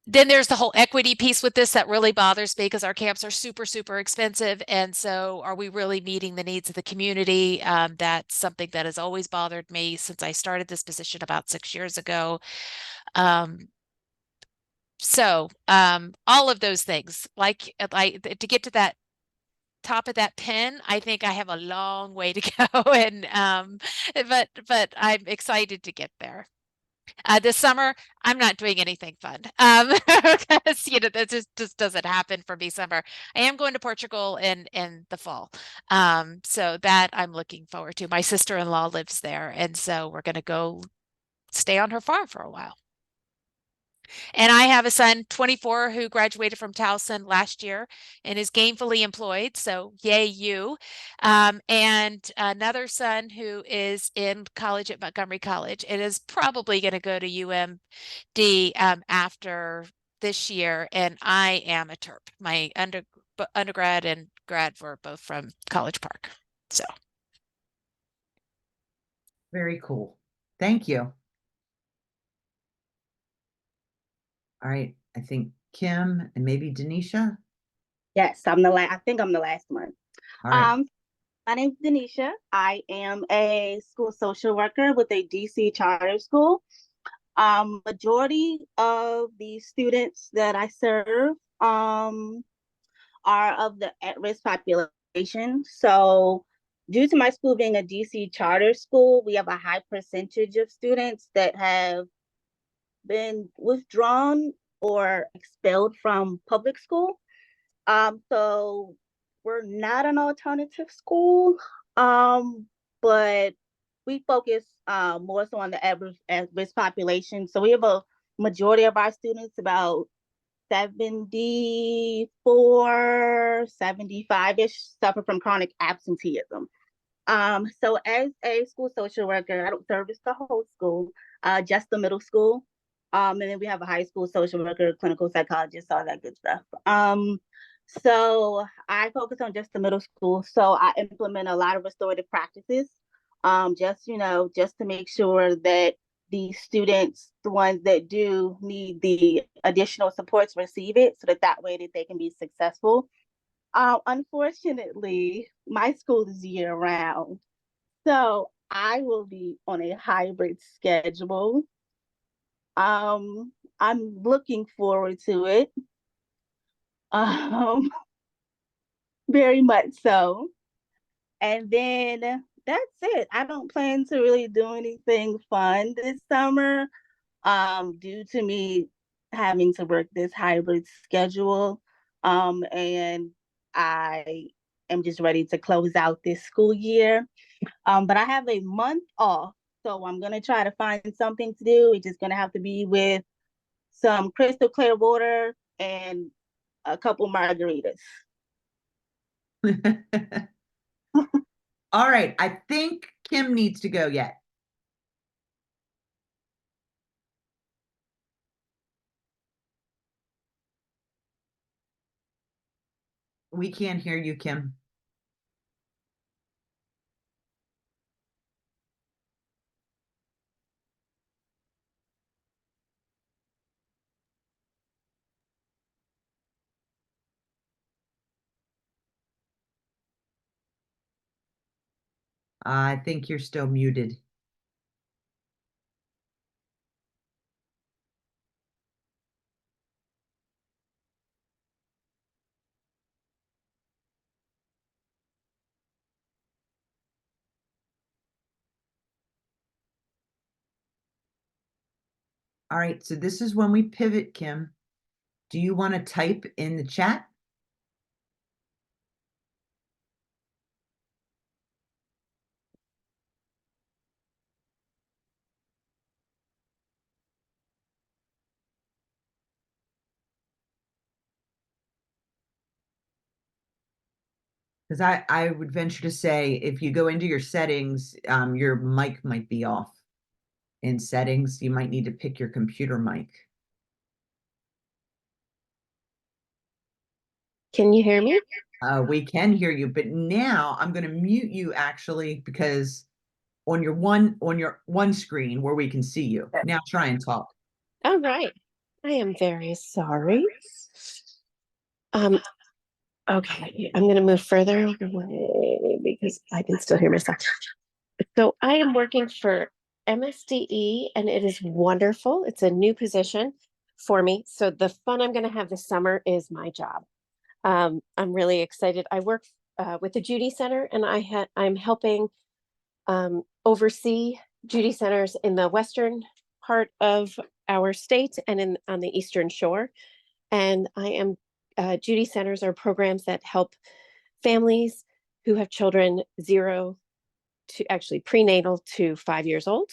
then there's the whole equity piece with this that really bothers me, because our camps are super, super expensive. And so are we really meeting the needs of the community? That's something that has always bothered me since I started this position about 6 years ago. All of those things, like to get to that top of that pin, I think I have a long way to go, and but I'm excited to get there. This summer, I'm not doing anything fun, because that just doesn't happen for me. Summer, I am going to Portugal in the fall, so that I'm looking forward to. My sister-in-law lives there, and so we're going to go stay on her farm for a while. And I have a son, 24, who graduated from Towson last year and is gainfully employed. So yay, you. And another son who is in college at Montgomery College and is probably going to go to UMD after this year. And I am a Terp. My undergrad and grad were both from College Park. So. Very cool. Thank you. All right, I think Kim and maybe Denisha. Yes, I think I'm the last one. All right. My name's Denisha. I am a school social worker with a DC charter school. Majority of the students that I serve are of the at-risk population. So due to my school being a DC charter school, we have a high percentage of students that have been withdrawn or expelled from public school. So we're not an alternative school, but we focus more so on the at-risk population. So we have a majority of our students, about 74, 75-ish, suffer from chronic absenteeism. So as a school social worker, I don't service the whole school, just the middle school. And then we have a high school social worker, clinical psychologist, all that good stuff. So I focus on just the middle school. So I implement a lot of restorative practices, just to make sure that the students, the ones that do need the additional supports, receive it, so that way that they can be successful. Unfortunately, my school is year round, so I will be on a hybrid schedule. I'm looking forward to it. Um, very much so. And then that's it. I don't plan to really do anything fun this summer, due to me having to work this hybrid schedule. And I am just ready to close out this school year. But I have a month off, so I'm gonna try to find something to do. It's just gonna have to be with some crystal clear water and a couple margaritas. All right, I think Kim needs to go yet. We can't hear you, Kim. I think you're still muted. All right, so this is when we pivot, Kim. Do you want to type in the chat? Because I would venture to say if you go into your settings, your mic might be off. In settings, you might need to pick your computer mic. Can you hear me? We can hear you, but now I'm going to mute you actually because on your one screen where we can see you. Now try and talk. All right. I am very sorry. Okay, I'm gonna move further away because I can still hear myself. So I am working for MSDE and it is wonderful. It's a new position for me. So the fun I'm gonna have this summer is my job. I'm really excited. I work with the Judy Center and I'm helping oversee Judy Centers in the western part of our state and on the Eastern Shore. And Judy Centers are programs that help families who have children 0 to actually prenatal to 5 years old.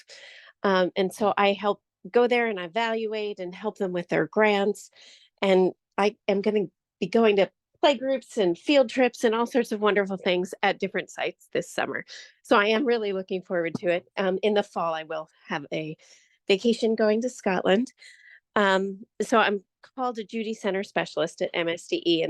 And so I help go there and evaluate and help them with their grants. And I am going to be going to play groups and field trips and all sorts of wonderful things at different sites this summer. So I am really looking forward to it. In the fall, I will have a vacation going to Scotland. So I'm called a Judy Center specialist at MSDE. And